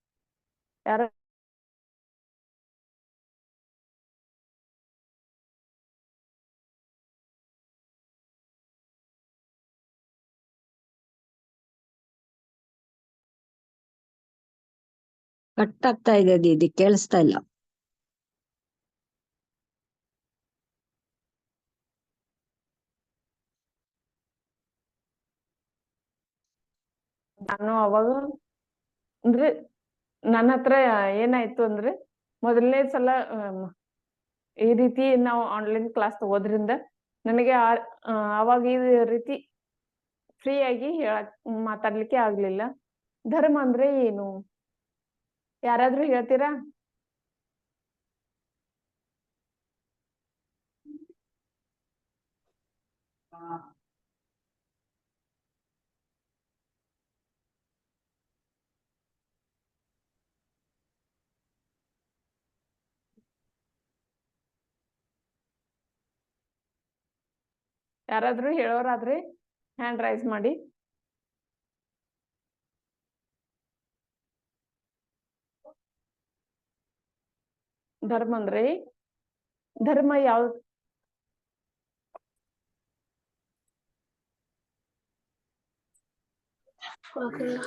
ಯಾರ ಕಟ್ ಆಗ್ತಾ ಇದೆ ದೀದಿ, ಕೇಳಿಸ್ತಾ ಇಲ್ಲ. ನಾನು ಅವಾಗ ಅಂದ್ರೆ ನನ್ನ ಹತ್ರ ಏನಾಯ್ತು ಅಂದ್ರೆ, ಮೊದಲನೇ ಸಲ ಈ ರೀತಿ ನಾವು ಆನ್ಲೈನ್ ಕ್ಲಾಸ್ ತಗೋದ್ರಿಂದ ನನಗೆ ಅವಾಗ ಈ ರೀತಿ ಫ್ರೀ ಆಗಿ ಮಾತಾಡ್ಲಿಕ್ಕೆ ಆಗ್ಲಿಲ್ಲ. ಧರ್ಮ ಅಂದ್ರೆ ಏನು ಯಾರಾದ್ರೂ ಹೇಳ್ತೀರಾ? ಯಾರಾದ್ರೂ ಹೇಳೋರಾದ್ರೆ ಹ್ಯಾಂಡ್ ರೈಸ್ ಮಾಡಿ. ಧರ್ಮ ಅಂದ್ರೆ ಧರ್ಮ ಯಾವ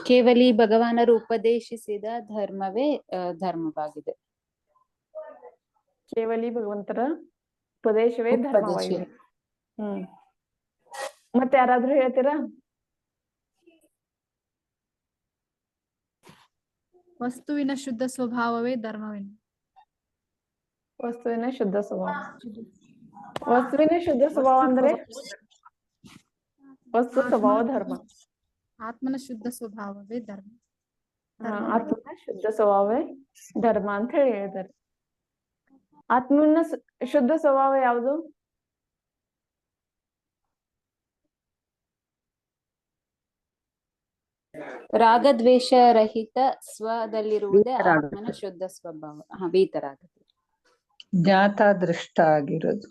ಕೇವಲಿ ಭಗವಾನರು ಉಪದೇಶಿಸಿದ ಧರ್ಮವೇ ಧರ್ಮವಾಗಿದೆ. ಕೇವಲಿ ಭಗವಂತರ ಉಪದೇಶವೇ ಧರ್ಮವಾಗಿದೆ. ಮತ್ತೆ ಯಾರಾದ್ರೂ ಹೇಳ್ತೀರಾ? ವಸ್ತುವಿನ ಶುದ್ಧ ಸ್ವಭಾವವೇ ಧರ್ಮವೆನ್ನು. ವಸ್ತುವಿನ ಶುದ್ಧ ಸ್ವಭಾವ. ವಸ್ತುವಿನ ಶುದ್ಧ ಸ್ವಭಾವ ಅಂದ್ರೆ ವಸ್ತು ಸ್ವಭಾವ ಧರ್ಮ. ಆತ್ಮನ ಶುದ್ಧ ಸ್ವಭಾವವೇ ಧರ್ಮ. ಆತ್ಮನ ಶುದ್ಧ ಸ್ವಭಾವವೇ ಧರ್ಮ ಅಂತ ಹೇಳಿ ಹೇಳ್ತಾರೆ. ಆತ್ಮನ ಶುದ್ಧ ಸ್ವಭಾವ ಯಾವುದು? ರಾಗದ್ವೇಷ ರಹಿತ ಸ್ವದಲ್ಲಿರುವುದೇ ಆತ್ಮನ ಶುದ್ಧ ಸ್ವಭಾವ. ವೀತರಾಗತ್ತೆ. ಜ್ಞಾತ ದೃಷ್ಟ ಆಗಿರೋದು.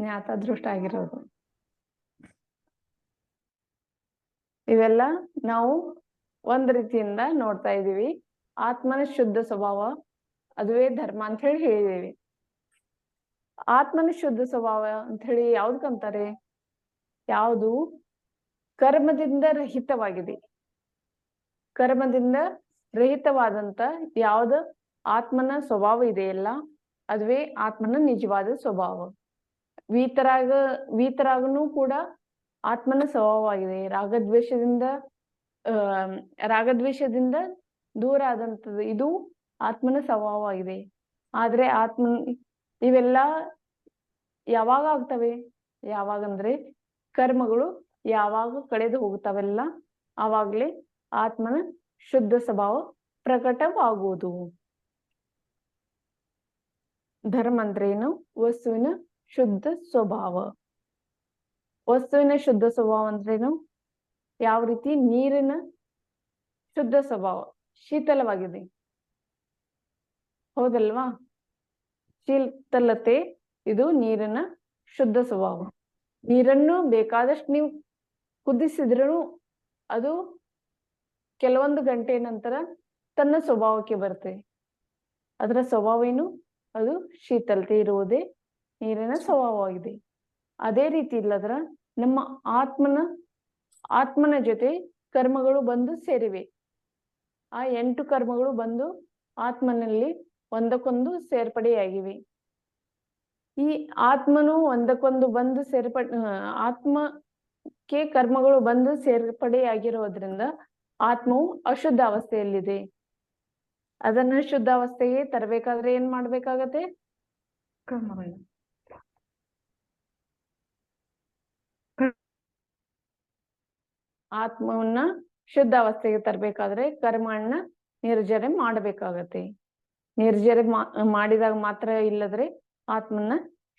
ಜ್ಞಾತ ದೃಷ್ಟ ಆಗಿರೋದು. ಇವೆಲ್ಲ ನಾವು ಒಂದ್ ರೀತಿಯಿಂದ ನೋಡ್ತಾ ಇದೀವಿ. ಆತ್ಮನ ಶುದ್ಧ ಸ್ವಭಾವ ಅದುವೇ ಧರ್ಮ ಅಂತ ಹೇಳಿ ಹೇಳಿದೀವಿ. ಆತ್ಮನ ಶುದ್ಧ ಸ್ವಭಾವ ಅಂತ ಹೇಳಿ ಯಾವ್ದಕ್ಕಂತಾರೆ? ಯಾವುದು ಕರ್ಮದಿಂದ ರಹಿತವಾಗಿದೆ. ಕರ್ಮದಿಂದ ರಹಿತವಾದಂತ ಯಾವ್ದು ಆತ್ಮನ ಸ್ವಭಾವ ಇದೆಯಲ್ಲ, ಅದುವೇ ಆತ್ಮನ ನಿಜವಾದ ಸ್ವಭಾವ. ವೀತರಾಗನೂ ಕೂಡ ಆತ್ಮನ ಸ್ವಭಾವವಾಗಿದೆ. ರಾಗದ್ವೇಷದಿಂದ ರಾಗದ್ವೇಷದಿಂದ ದೂರ ಆದಂಥದ್ದು ಇದು ಆತ್ಮನ ಸ್ವಭಾವವಾಗಿದೆ. ಆದ್ರೆ ಇವೆಲ್ಲ ಯಾವಾಗ ಆಗ್ತವೆ? ಯಾವಾಗಂದ್ರೆ ಕರ್ಮಗಳು ಯಾವಾಗ ಕಳೆದು ಹೋಗ್ತಾವೆಲ್ಲ ಆವಾಗ್ಲೇ ಆತ್ಮನ ಶುದ್ಧ ಸ್ವಭಾವ ಪ್ರಕಟವಾಗುವುದು. ಧರ್ಮ ಅಂದ್ರೆ ಏನು? ವಸ್ತುವಿನ ಶುದ್ಧ ಸ್ವಭಾವ. ವಸ್ತುವಿನ ಶುದ್ಧ ಸ್ವಭಾವ ಅಂದ್ರೇನು? ಯಾವ ರೀತಿ ನೀರಿನ ಶುದ್ಧ ಸ್ವಭಾವ ಶೀತಲವಾಗಿದೆ, ಹೌದಲ್ವಾ? ಶೀತಲತೆ ಇದು ನೀರಿನ ಶುದ್ಧ ಸ್ವಭಾವ. ನೀರನ್ನು ಬೇಕಾದಷ್ಟು ನೀವು ಕುದಿಸಿದ್ರೂ ಅದು ಕೆಲವೊಂದು ಗಂಟೆ ನಂತರ ತನ್ನ ಸ್ವಭಾವಕ್ಕೆ ಬರುತ್ತೆ. ಅದರ ಸ್ವಭಾವ ಏನು? ಅದು ಶೀತಲತೆ ಇರುವುದೇ ನೀರಿನ ಸ್ವಭಾವವಾಗಿದೆ. ಅದೇ ರೀತಿ ಇಲ್ಲದ್ರ ನಮ್ಮ ಆತ್ಮನ ಜೊತೆ ಕರ್ಮಗಳು ಬಂದು ಸೇರಿವೆ. ಆ 8 ಕರ್ಮಗಳು ಬಂದು ಆತ್ಮನಲ್ಲಿ ಒಂದಕ್ಕೊಂದು ಸೇರ್ಪಡೆಯಾಗಿವೆ. ಈ ಆತ್ಮನು ಒಂದಕ್ಕೊಂದು ಬಂದು ಆತ್ಮಕ್ಕೆ ಕರ್ಮಗಳು ಬಂದು ಸೇರ್ಪಡೆಯಾಗಿರೋದ್ರಿಂದ ಆತ್ಮವು ಅಶುದ್ಧ ಅವಸ್ಥೆಯಲ್ಲಿದೆ. ಅದನ್ನ ಶುದ್ಧ ಅವಸ್ಥೆಗೆ ತರಬೇಕಾದ್ರೆ ಏನ್ ಮಾಡ್ಬೇಕಾಗತ್ತೆ? ಕರ್ಮಗಳನ್ನ ಆತ್ಮವನ್ನ ಶುದ್ಧ ಅವಸ್ಥೆಗೆ ತರಬೇಕಾದ್ರೆ ಕರ್ಮಗಳನ್ನ ನಿರ್ಜರೆ ಮಾಡಬೇಕಾಗತ್ತೆ. ನಿರ್ಜರೆ ಮಾಡಿದಾಗ ಮಾತ್ರ ಇಲ್ಲದ್ರೆ ಆತ್ಮನ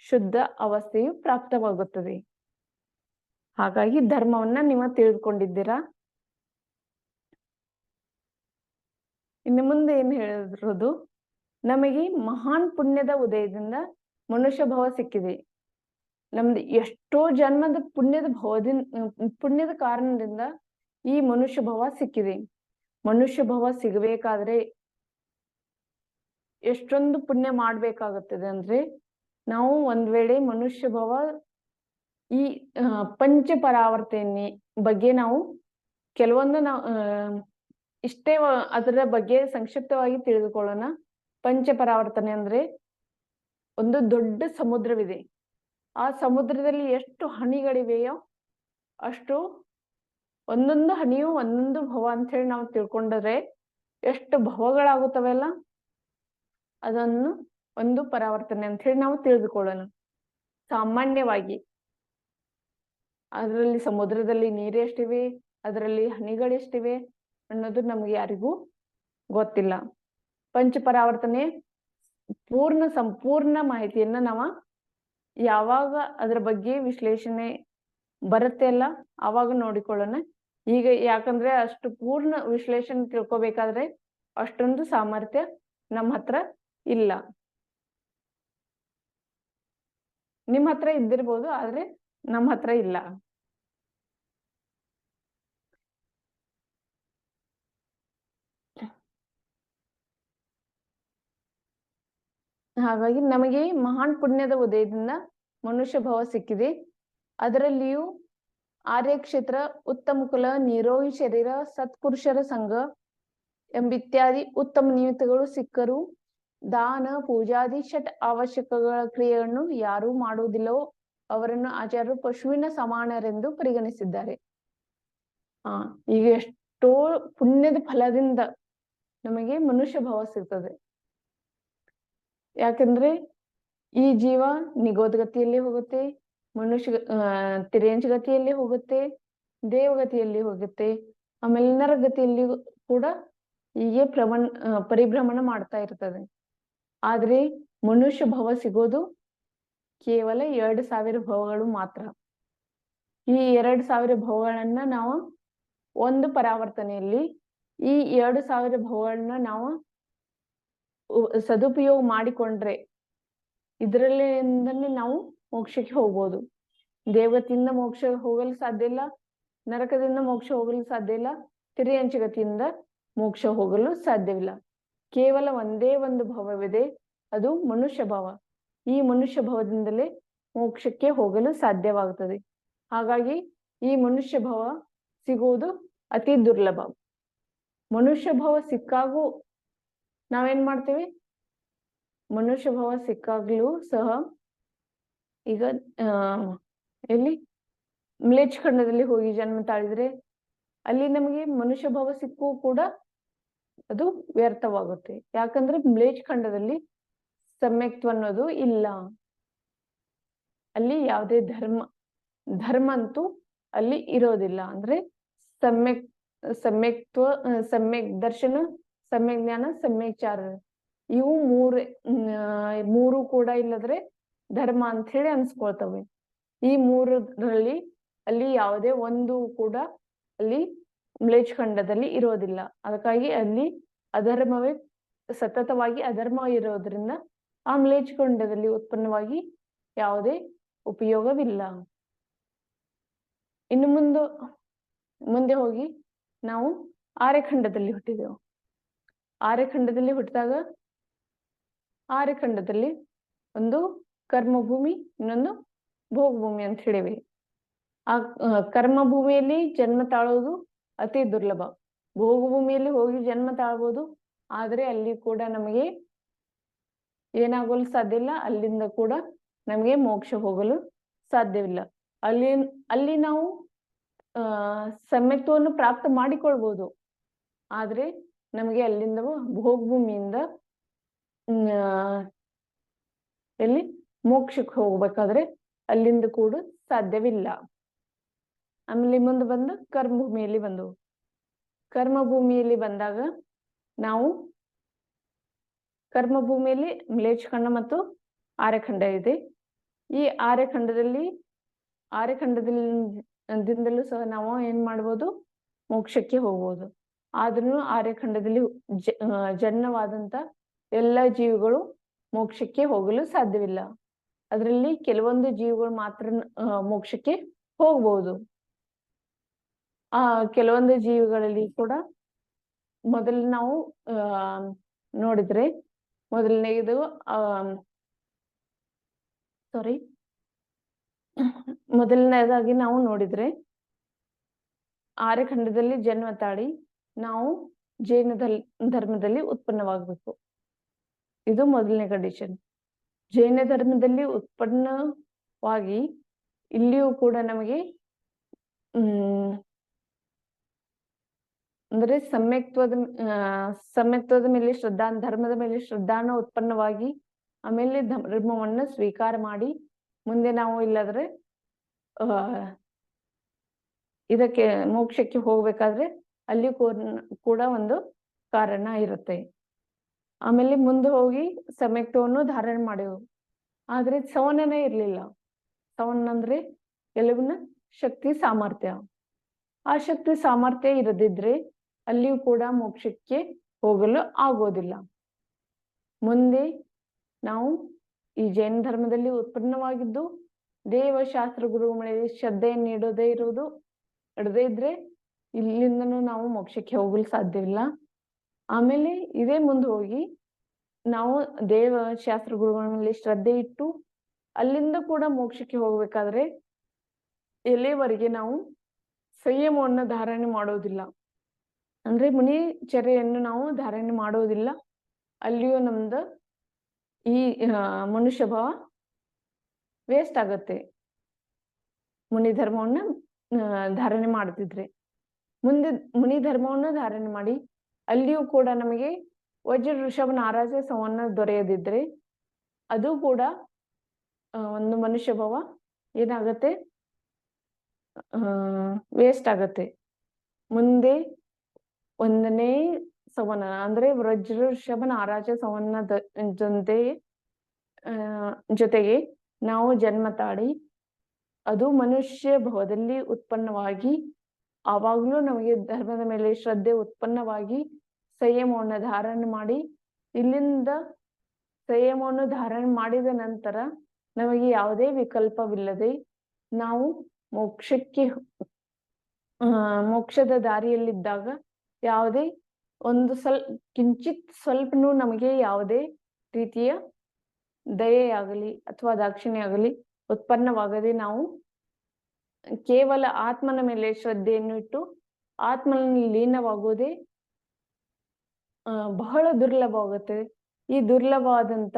ಶುದ್ಧ ಅವಸ್ಥೆಯು ಪ್ರಾಪ್ತವಾಗುತ್ತದೆ. ಹಾಗಾಗಿ ಧರ್ಮವನ್ನ ನೀವು ತಿಳಿದುಕೊಂಡಿದ್ದೀರಾ. ಇನ್ನು ಮುಂದೆ ಏನ್ ಹೇಳಿರೋದು? ನಮಗೆ ಮಹಾನ್ ಪುಣ್ಯದ ಉದಯದಿಂದ ಮನುಷ್ಯ ಭಾವ ಸಿಕ್ಕಿದೆ. ನಮ್ದು ಎಷ್ಟೋ ಜನ್ಮದ ಪುಣ್ಯದ ಕಾರಣದಿಂದ ಈ ಮನುಷ್ಯ ಭಾವ ಸಿಕ್ಕಿದೆ. ಮನುಷ್ಯ ಭಾವ ಸಿಗಬೇಕಾದ್ರೆ ಎಷ್ಟೊಂದು ಪುಣ್ಯ ಮಾಡ್ಬೇಕಾಗುತ್ತದೆ ಅಂದ್ರೆ, ನಾವು ಒಂದ್ ವೇಳೆ ಮನುಷ್ಯ ಭಾವ ಈ ಪಂಚ ಪರಾವರ್ತನೆ ಬಗ್ಗೆ ನಾವು ಕೆಲವೊಂದು ಇಷ್ಟೇ ಅದರ ಬಗ್ಗೆ ಸಂಕ್ಷಿಪ್ತವಾಗಿ ತಿಳಿದುಕೊಳ್ಳೋಣ. ಪಂಚ ಪರಾವರ್ತನೆ ಅಂದ್ರೆ ಒಂದು ದೊಡ್ಡ ಸಮುದ್ರವಿದೆ. ಆ ಸಮುದ್ರದಲ್ಲಿ ಎಷ್ಟು ಹನಿಗಳಿವೆಯೋ ಅಷ್ಟು ಒಂದೊಂದು ಹನಿಯು ಒಂದೊಂದು ಭವ ಅಂತ ಹೇಳಿ ನಾವು ತಿಳ್ಕೊಂಡ್ರೆ ಎಷ್ಟು ಭವಗಳಾಗುತ್ತವೆಲ್ಲ, ಅದನ್ನು ಒಂದು ಪರಾವರ್ತನೆ ಅಂತ ಹೇಳಿ ನಾವು ತಿಳಿದುಕೊಳ್ಳೋಣ. ಸಾಮಾನ್ಯವಾಗಿ ಅದರಲ್ಲಿ ಸಮುದ್ರದಲ್ಲಿ ನೀರು ಎಷ್ಟಿವೆ, ಅದರಲ್ಲಿ ಹನಿಗಳೆಷ್ಟಿವೆ ಅನ್ನೋದು ನಮ್ಗೆ ಯಾರಿಗೂ ಗೊತ್ತಿಲ್ಲ. ಪಂಚಪರಾವರ್ತನೆ ಸಂಪೂರ್ಣ ಮಾಹಿತಿಯನ್ನ ನಾವು ಯಾವಾಗ ಅದರ ಬಗ್ಗೆ ವಿಶ್ಲೇಷಣೆ ಬರುತ್ತೆ ಅಲ್ಲ ಆವಾಗ ನೋಡಿಕೊಳ್ಳೋಣ. ಈಗ ಯಾಕಂದ್ರೆ ಅಷ್ಟು ಪೂರ್ಣ ವಿಶ್ಲೇಷಣೆ ತಿಳ್ಕೊಬೇಕಾದ್ರೆ ಅಷ್ಟೊಂದು ಸಾಮರ್ಥ್ಯ ನಮ್ಮ ಹತ್ರ ಇಲ್ಲ. ನಿಮ್ಮ ಹತ್ರ ಇದ್ದಿರ್ಬೋದು, ಆದ್ರೆ ನಮ್ಮ ಹತ್ರ ಇಲ್ಲ. ಹಾಗಾಗಿ ನಮಗೆ ಮಹಾನ್ ಪುಣ್ಯದ ಉದಯದಿಂದ ಮನುಷ್ಯ ಭಾವ ಸಿಕ್ಕಿದೆ. ಅದರಲ್ಲಿಯೂ ಆರ್ಯ ಕ್ಷೇತ್ರ, ಉತ್ತಮ ಕುಲ, ನಿರೋಗಿ ಶರೀರ, ಸತ್ಪುರುಷರ ಸಂಘ ಎಂಬಿತ್ಯಾದಿ ಉತ್ತಮ ನಿಮಿತ್ತಗಳು ಸಿಕ್ಕರು ದಾನ ಪೂಜಾದಿ ಷಟ್ ಅವಶ್ಯಕಗಳ ಕ್ರಿಯೆಯನ್ನು ಯಾರು ಮಾಡುವುದಿಲ್ಲವೋ ಅವರನ್ನು ಆಚಾರ್ಯರು ಪಶುವಿನ ಸಮಾನರೆಂದು ಪರಿಗಣಿಸಿದ್ದಾರೆ. ಈಗ ಎಷ್ಟೋ ಪುಣ್ಯದ ಫಲದಿಂದ ನಮಗೆ ಮನುಷ್ಯ ಭಾವ ಸಿಗ್ತದೆ. ಯಾಕಂದ್ರೆ ಈ ಜೀವ ನಿಗೋದ್ಗತಿಯಲ್ಲಿ ಹೋಗುತ್ತೆ, ತಿರ್ಯಂಚ ಗತಿಯಲ್ಲಿ ಹೋಗುತ್ತೆ, ದೇವಗತಿಯಲ್ಲಿ ಹೋಗುತ್ತೆ, ಆಮೇಲೆ ನರಗತಿಯಲ್ಲಿ ಕೂಡ ಹೀಗೆ ಪರಿಭ್ರಮಣ ಮಾಡ್ತಾ ಇರ್ತದೆ. ಆದ್ರೆ ಮನುಷ್ಯ ಭಾವ ಸಿಗೋದು ಕೇವಲ 2000 ಭವಗಳು ಮಾತ್ರ. ಈ 2000 ಭವಗಳನ್ನ ನಾವು ಒಂದು ಪರಾವರ್ತನೆಯಲ್ಲಿ ಈ 2000 ಭವಗಳನ್ನ ನಾವು ಸದುಪಯೋಗ ಮಾಡಿಕೊಂಡ್ರೆ ಇದರಲ್ಲಿಂದನೇ ನಾವು ಮೋಕ್ಷಕ್ಕೆ ಹೋಗ್ಬೋದು. ದೇವಗತಿಯಿಂದ ಮೋಕ್ಷ ಹೋಗಲು ಸಾಧ್ಯ ಇಲ್ಲ, ನರಕದಿಂದ ಮೋಕ್ಷ ಹೋಗಲು ಸಾಧ್ಯ ಇಲ್ಲ, ತಿರ್ಯಂಚಗತಿಯಿಂದ ಮೋಕ್ಷ ಹೋಗಲು ಸಾಧ್ಯವಿಲ್ಲ. ಕೇವಲ ಒಂದೇ ಒಂದು ಭವವಿದೆ, ಅದು ಮನುಷ್ಯ ಭಾವ. ಈ ಮನುಷ್ಯ ಭಾವದಿಂದಲೇ ಮೋಕ್ಷಕ್ಕೆ ಹೋಗಲು ಸಾಧ್ಯವಾಗುತ್ತದೆ. ಹಾಗಾಗಿ ಈ ಮನುಷ್ಯ ಭಾವ ಸಿಗುವುದು ಅತಿ ದುರ್ಲಭ. ಮನುಷ್ಯ ಭಾವ ಸಿಕ್ಕಾಗೂ ನಾವೇನ್ ಮಾಡ್ತೀವಿ? ಮನುಷ್ಯ ಭಾವ ಸಿಕ್ಕಾಗ್ಲೂ ಸಹ ಈಗ ಎಲ್ಲಿ ಮ್ಲೇಚ್ಛ ಖಂಡದಲ್ಲಿ ಹೋಗಿ ಜನ್ಮ ತಾಳಿದ್ರೆ ಅಲ್ಲಿ ನಮಗೆ ಮನುಷ್ಯ ಭಾವ ಸಿಕ್ಕೂ ಕೂಡ ಅದು ವ್ಯರ್ಥವಾಗುತ್ತೆ. ಯಾಕಂದ್ರೆ ಮ್ಲೇಚ್ಛ ಖಂಡದಲ್ಲಿ ಸಮ್ಯಕ್ತ್ವ ಅನ್ನೋದು ಇಲ್ಲ. ಅಲ್ಲಿ ಯಾವುದೇ ಧರ್ಮ ಅಂತೂ ಅಲ್ಲಿ ಇರೋದಿಲ್ಲ. ಅಂದ್ರೆ ಸಮ್ಯಕ್ ಸಮ್ಯಕ್ತ್ವ, ಸಮ್ಯಕ್ ದರ್ಶನ, ಸಮ್ಯಕ್ ಜ್ಞಾನ, ಸಮ್ಯಕ್ಚಾರ, ಇವು ಮೂರು ಕೂಡ ಇಲ್ಲದ್ರೆ ಧರ್ಮ ಅಂತ ಹೇಳಿ ಅನ್ಸ್ಕೊಳ್ತವೆ. ಈ ಮೂರರಲ್ಲಿ ಅಲ್ಲಿ ಯಾವುದೇ ಒಂದು ಕೂಡ ಅಲ್ಲಿ ಮ್ಲೇಚ್ಛ ಖಂಡದಲ್ಲಿ ಇರೋದಿಲ್ಲ. ಅದಕ್ಕಾಗಿ ಅಲ್ಲಿ ಅಧರ್ಮವೇ ಸತತವಾಗಿ ಅಧರ್ಮ ಇರೋದ್ರಿಂದ ಆ ಮ್ಲೇಚ್ಛ ಖಂಡದಲ್ಲಿ ಉತ್ಪನ್ನವಾಗಿ ಯಾವುದೇ ಉಪಯೋಗವಿಲ್ಲ. ಇನ್ನು ಮುಂದೆ ಹೋಗಿ ನಾವು ಆರ್ಯಖಂಡದಲ್ಲಿ ಹುಟ್ಟಿದೆವು. ಆರ್ಯಖಂಡದಲ್ಲಿ ಹುಟ್ಟಿದಾಗ ಆರ್ಯಖಂಡದಲ್ಲಿ ಒಂದು ಕರ್ಮಭೂಮಿ, ಇನ್ನೊಂದು ಭೋಗಭೂಮಿ ಅಂತ ಹೇಳಿವಿ. ಆ ಕರ್ಮಭೂಮಿಯಲ್ಲಿ ಜನ್ಮ ತಾಳೋದು ಅತಿ ದುರ್ಲಭ. ಭೋಗಭೂಮಿಯಲ್ಲಿ ಹೋಗಿ ಜನ್ಮ ತಾಳ್ಬೋದು, ಆದ್ರೆ ಅಲ್ಲಿ ಕೂಡ ನಮಗೆ ಏನಾಗಲು ಸಾಧ್ಯ ಇಲ್ಲ. ಅಲ್ಲಿಂದ ಕೂಡ ನಮಗೆ ಮೋಕ್ಷ ಹೋಗಲು ಸಾಧ್ಯವಿಲ್ಲ. ಅಲ್ಲಿ ನಾವು ಸಮ್ಯಕ್ತವನ್ನು ಪ್ರಾಪ್ತ ಮಾಡಿಕೊಳ್ಬೋದು, ಆದ್ರೆ ನಮಗೆ ಅಲ್ಲಿಂದ ಭೋಗಭೂಮಿಯಿಂದ ಎಲ್ಲಿ ಮೋಕ್ಷಕ್ಕೆ ಹೋಗ್ಬೇಕಾದ್ರೆ ಅಲ್ಲಿಂದ ಕೂಡ ಸಾಧ್ಯವಿಲ್ಲ. ಆಮೇಲೆ ಮುಂದೆ ಬಂದು ಕರ್ಮಭೂಮಿಯಲ್ಲಿ ಬಂದಾಗ ನಾವು ಕರ್ಮಭೂಮಿಯಲ್ಲಿ ಮ್ಲೇಚ್ಛ ಖಂಡ ಮತ್ತು ಆರ್ಯಖಂಡ ಇದೆ. ಈ ಆರ್ಯಖಂಡದಿಂದಲೂ ಸಹ ನಾವು ಏನ್ ಮಾಡ್ಬೋದು, ಮೋಕ್ಷಕ್ಕೆ ಹೋಗ್ಬೋದು. ಆದ್ರೂ ಆರ್ಯಖಂಡದಲ್ಲಿ ಜನ್ಮವಾದಂತ ಎಲ್ಲ ಜೀವಿಗಳು ಮೋಕ್ಷಕ್ಕೆ ಹೋಗಲು ಸಾಧ್ಯವಿಲ್ಲ. ಅದರಲ್ಲಿ ಕೆಲವೊಂದು ಜೀವಿಗಳು ಮಾತ್ರ ಮೋಕ್ಷಕ್ಕೆ ಹೋಗ್ಬಹುದು. ಆ ಕೆಲವೊಂದು ಜೀವಿಗಳಲ್ಲಿ ಕೂಡ ಮೊದಲು ನಾವು ನೋಡಿದ್ರೆ ಮೊದಲನೇದು ಮೊದಲನೇದಾಗಿ ನಾವು ನೋಡಿದ್ರೆ ಆರ್ಯಖಂಡದಲ್ಲಿ ಜನ್ಮ ತಾಳಿ ನಾವು ಜೈನ ಧರ್ಮದಲ್ಲಿ ಉತ್ಪನ್ನವಾಗಬೇಕು. ಇದು ಮೊದಲನೇ ಕಂಡೀಷನ್. ಜೈನ ಧರ್ಮದಲ್ಲಿ ಉತ್ಪನ್ನವಾಗಿ ಇಲ್ಲಿಯೂ ಕೂಡ ನಮಗೆ ಅಂದ್ರೆ ಸಮ್ಯಕ್ತ್ವದ ಮೇಲೆ ಧರ್ಮದ ಮೇಲೆ ಶ್ರದ್ಧಾನ ಉತ್ಪನ್ನವಾಗಿ ಆಮೇಲೆ ಧರ್ಮವನ್ನ ಸ್ವೀಕಾರ ಮಾಡಿ ಮುಂದೆ ನಾವು ಇಲ್ಲದ್ರೆ ಇದಕ್ಕೆ ಮೋಕ್ಷಕ್ಕೆ ಹೋಗ್ಬೇಕಾದ್ರೆ ಅಲ್ಲಿ ಕೂಡ ಒಂದು ಕಾರಣ ಇರುತ್ತೆ. ಆಮೇಲೆ ಮುಂದೆ ಹೋಗಿ ಸಮ್ಯಕ್ತವನ್ನು ಧಾರಣೆ ಮಾಡೆವು, ಆದ್ರೆ ಸವನನೇ ಇರ್ಲಿಲ್ಲ. ಸವನ್ ಅಂದ್ರೆ ಎಲ್ಲವನ್ನ ಶಕ್ತಿ ಸಾಮರ್ಥ್ಯ. ಆ ಶಕ್ತಿ ಸಾಮರ್ಥ್ಯ ಇರದಿದ್ರೆ ಅಲ್ಲಿಯೂ ಕೂಡ ಮೋಕ್ಷಕ್ಕೆ ಹೋಗಲು ಆಗೋದಿಲ್ಲ. ಮುಂದೆ ನಾವು ಈ ಜೈನ ಧರ್ಮದಲ್ಲಿ ಉತ್ಪನ್ನವಾಗಿದ್ದು ದೇವಶಾಸ್ತ್ರ ಗುರುಗಳಿಗೆ ಶ್ರದ್ಧೆಯನ್ನು ಇಡದೇ ಇದ್ರೆ ಇಲ್ಲಿಂದನೂ ನಾವು ಮೋಕ್ಷಕ್ಕೆ ಹೋಗಲು ಸಾಧ್ಯವಿಲ್ಲ. ಆಮೇಲೆ ಇದೇ ಮುಂದೆ ಹೋಗಿ ನಾವು ದೇವಶಾಸ್ತ್ರ ಗುರುಗಳಲ್ಲಿ ಶ್ರದ್ಧೆ ಇಟ್ಟು ಅಲ್ಲಿಂದ ಕೂಡ ಮೋಕ್ಷಕ್ಕೆ ಹೋಗ್ಬೇಕಾದ್ರೆ ಎಲ್ಲಿವರೆಗೆ ನಾವು ಸಂಯಮವನ್ನು ಧಾರಣೆ ಮಾಡೋದಿಲ್ಲ, ಅಂದ್ರೆ ಮುನಿಚರ್ಯೆಯನ್ನು ನಾವು ಧಾರಣೆ ಮಾಡೋದಿಲ್ಲ, ಅಲ್ಲಿಯೂ ನಮ್ದು ಈ ಮನುಷ್ಯ ಭಾವ ವೇಸ್ಟ್ ಆಗತ್ತೆ. ಮುನಿ ಧರ್ಮವನ್ನ ಧಾರಣೆ ಮಾಡ್ತಿದ್ರೆ ಮುಂದೆ ಮುನಿ ಧರ್ಮವನ್ನು ಧಾರಣೆ ಮಾಡಿ ಅಲ್ಲಿಯೂ ಕೂಡ ನಮಗೆ ವಜ್ರ ಋಷಭ ನಾರಾಜ ಸವನ್ನ ದೊರೆಯದಿದ್ರೆ ಅದು ಕೂಡ ಒಂದು ಮನುಷ್ಯ ಭಾವ ಏನಾಗತ್ತೆ, ವೇಸ್ಟ್ ಆಗತ್ತೆ. ಮುಂದೆ ಒಂದನೇ ಸವನ ಅಂದ್ರೆ ವಜ್ರ ಋಷಭ ನಾರಾಜ ಸವನ್ನ ಜೊತೆಗೆ ನಾವು ಜನ್ಮ ತಾಳಿ ಅದು ಮನುಷ್ಯ ಭವದಲ್ಲಿ ಉತ್ಪನ್ನವಾಗಿ ಆವಾಗ್ಲೂ ನಮಗೆ ಧರ್ಮದ ಮೇಲೆ ಶ್ರದ್ಧೆ ಉತ್ಪನ್ನವಾಗಿ ಸಂಯಮವನ್ನು ಧಾರಣೆ ಮಾಡಿ ಇಲ್ಲಿಂದ ಸಂಯಮವನ್ನು ಧಾರಣೆ ಮಾಡಿದ ನಂತರ ನಮಗೆ ಯಾವುದೇ ವಿಕಲ್ಪವಿಲ್ಲದೆ ನಾವು ಮೋಕ್ಷದ ದಾರಿಯಲ್ಲಿದ್ದಾಗ ಯಾವುದೇ ಒಂದು ಸ್ವಲ್ಪನೂ ನಮಗೆ ಯಾವುದೇ ರೀತಿಯ ದಯೆಯಾಗಲಿ ಅಥವಾ ದಾಕ್ಷಿಣ್ಯ ಆಗಲಿ ಉತ್ಪನ್ನವಾಗದೆ ನಾವು ಕೇವಲ ಆತ್ಮನ ಮೇಲೆ ಶ್ರದ್ಧೆಯನ್ನು ಇಟ್ಟು ಆತ್ಮನಲ್ಲಿ ಲೀನವಾಗುವುದೇ ಬಹಳ ದುರ್ಲಭವಾಗುತ್ತೆ. ಈ ದುರ್ಲಭವಾದಂತ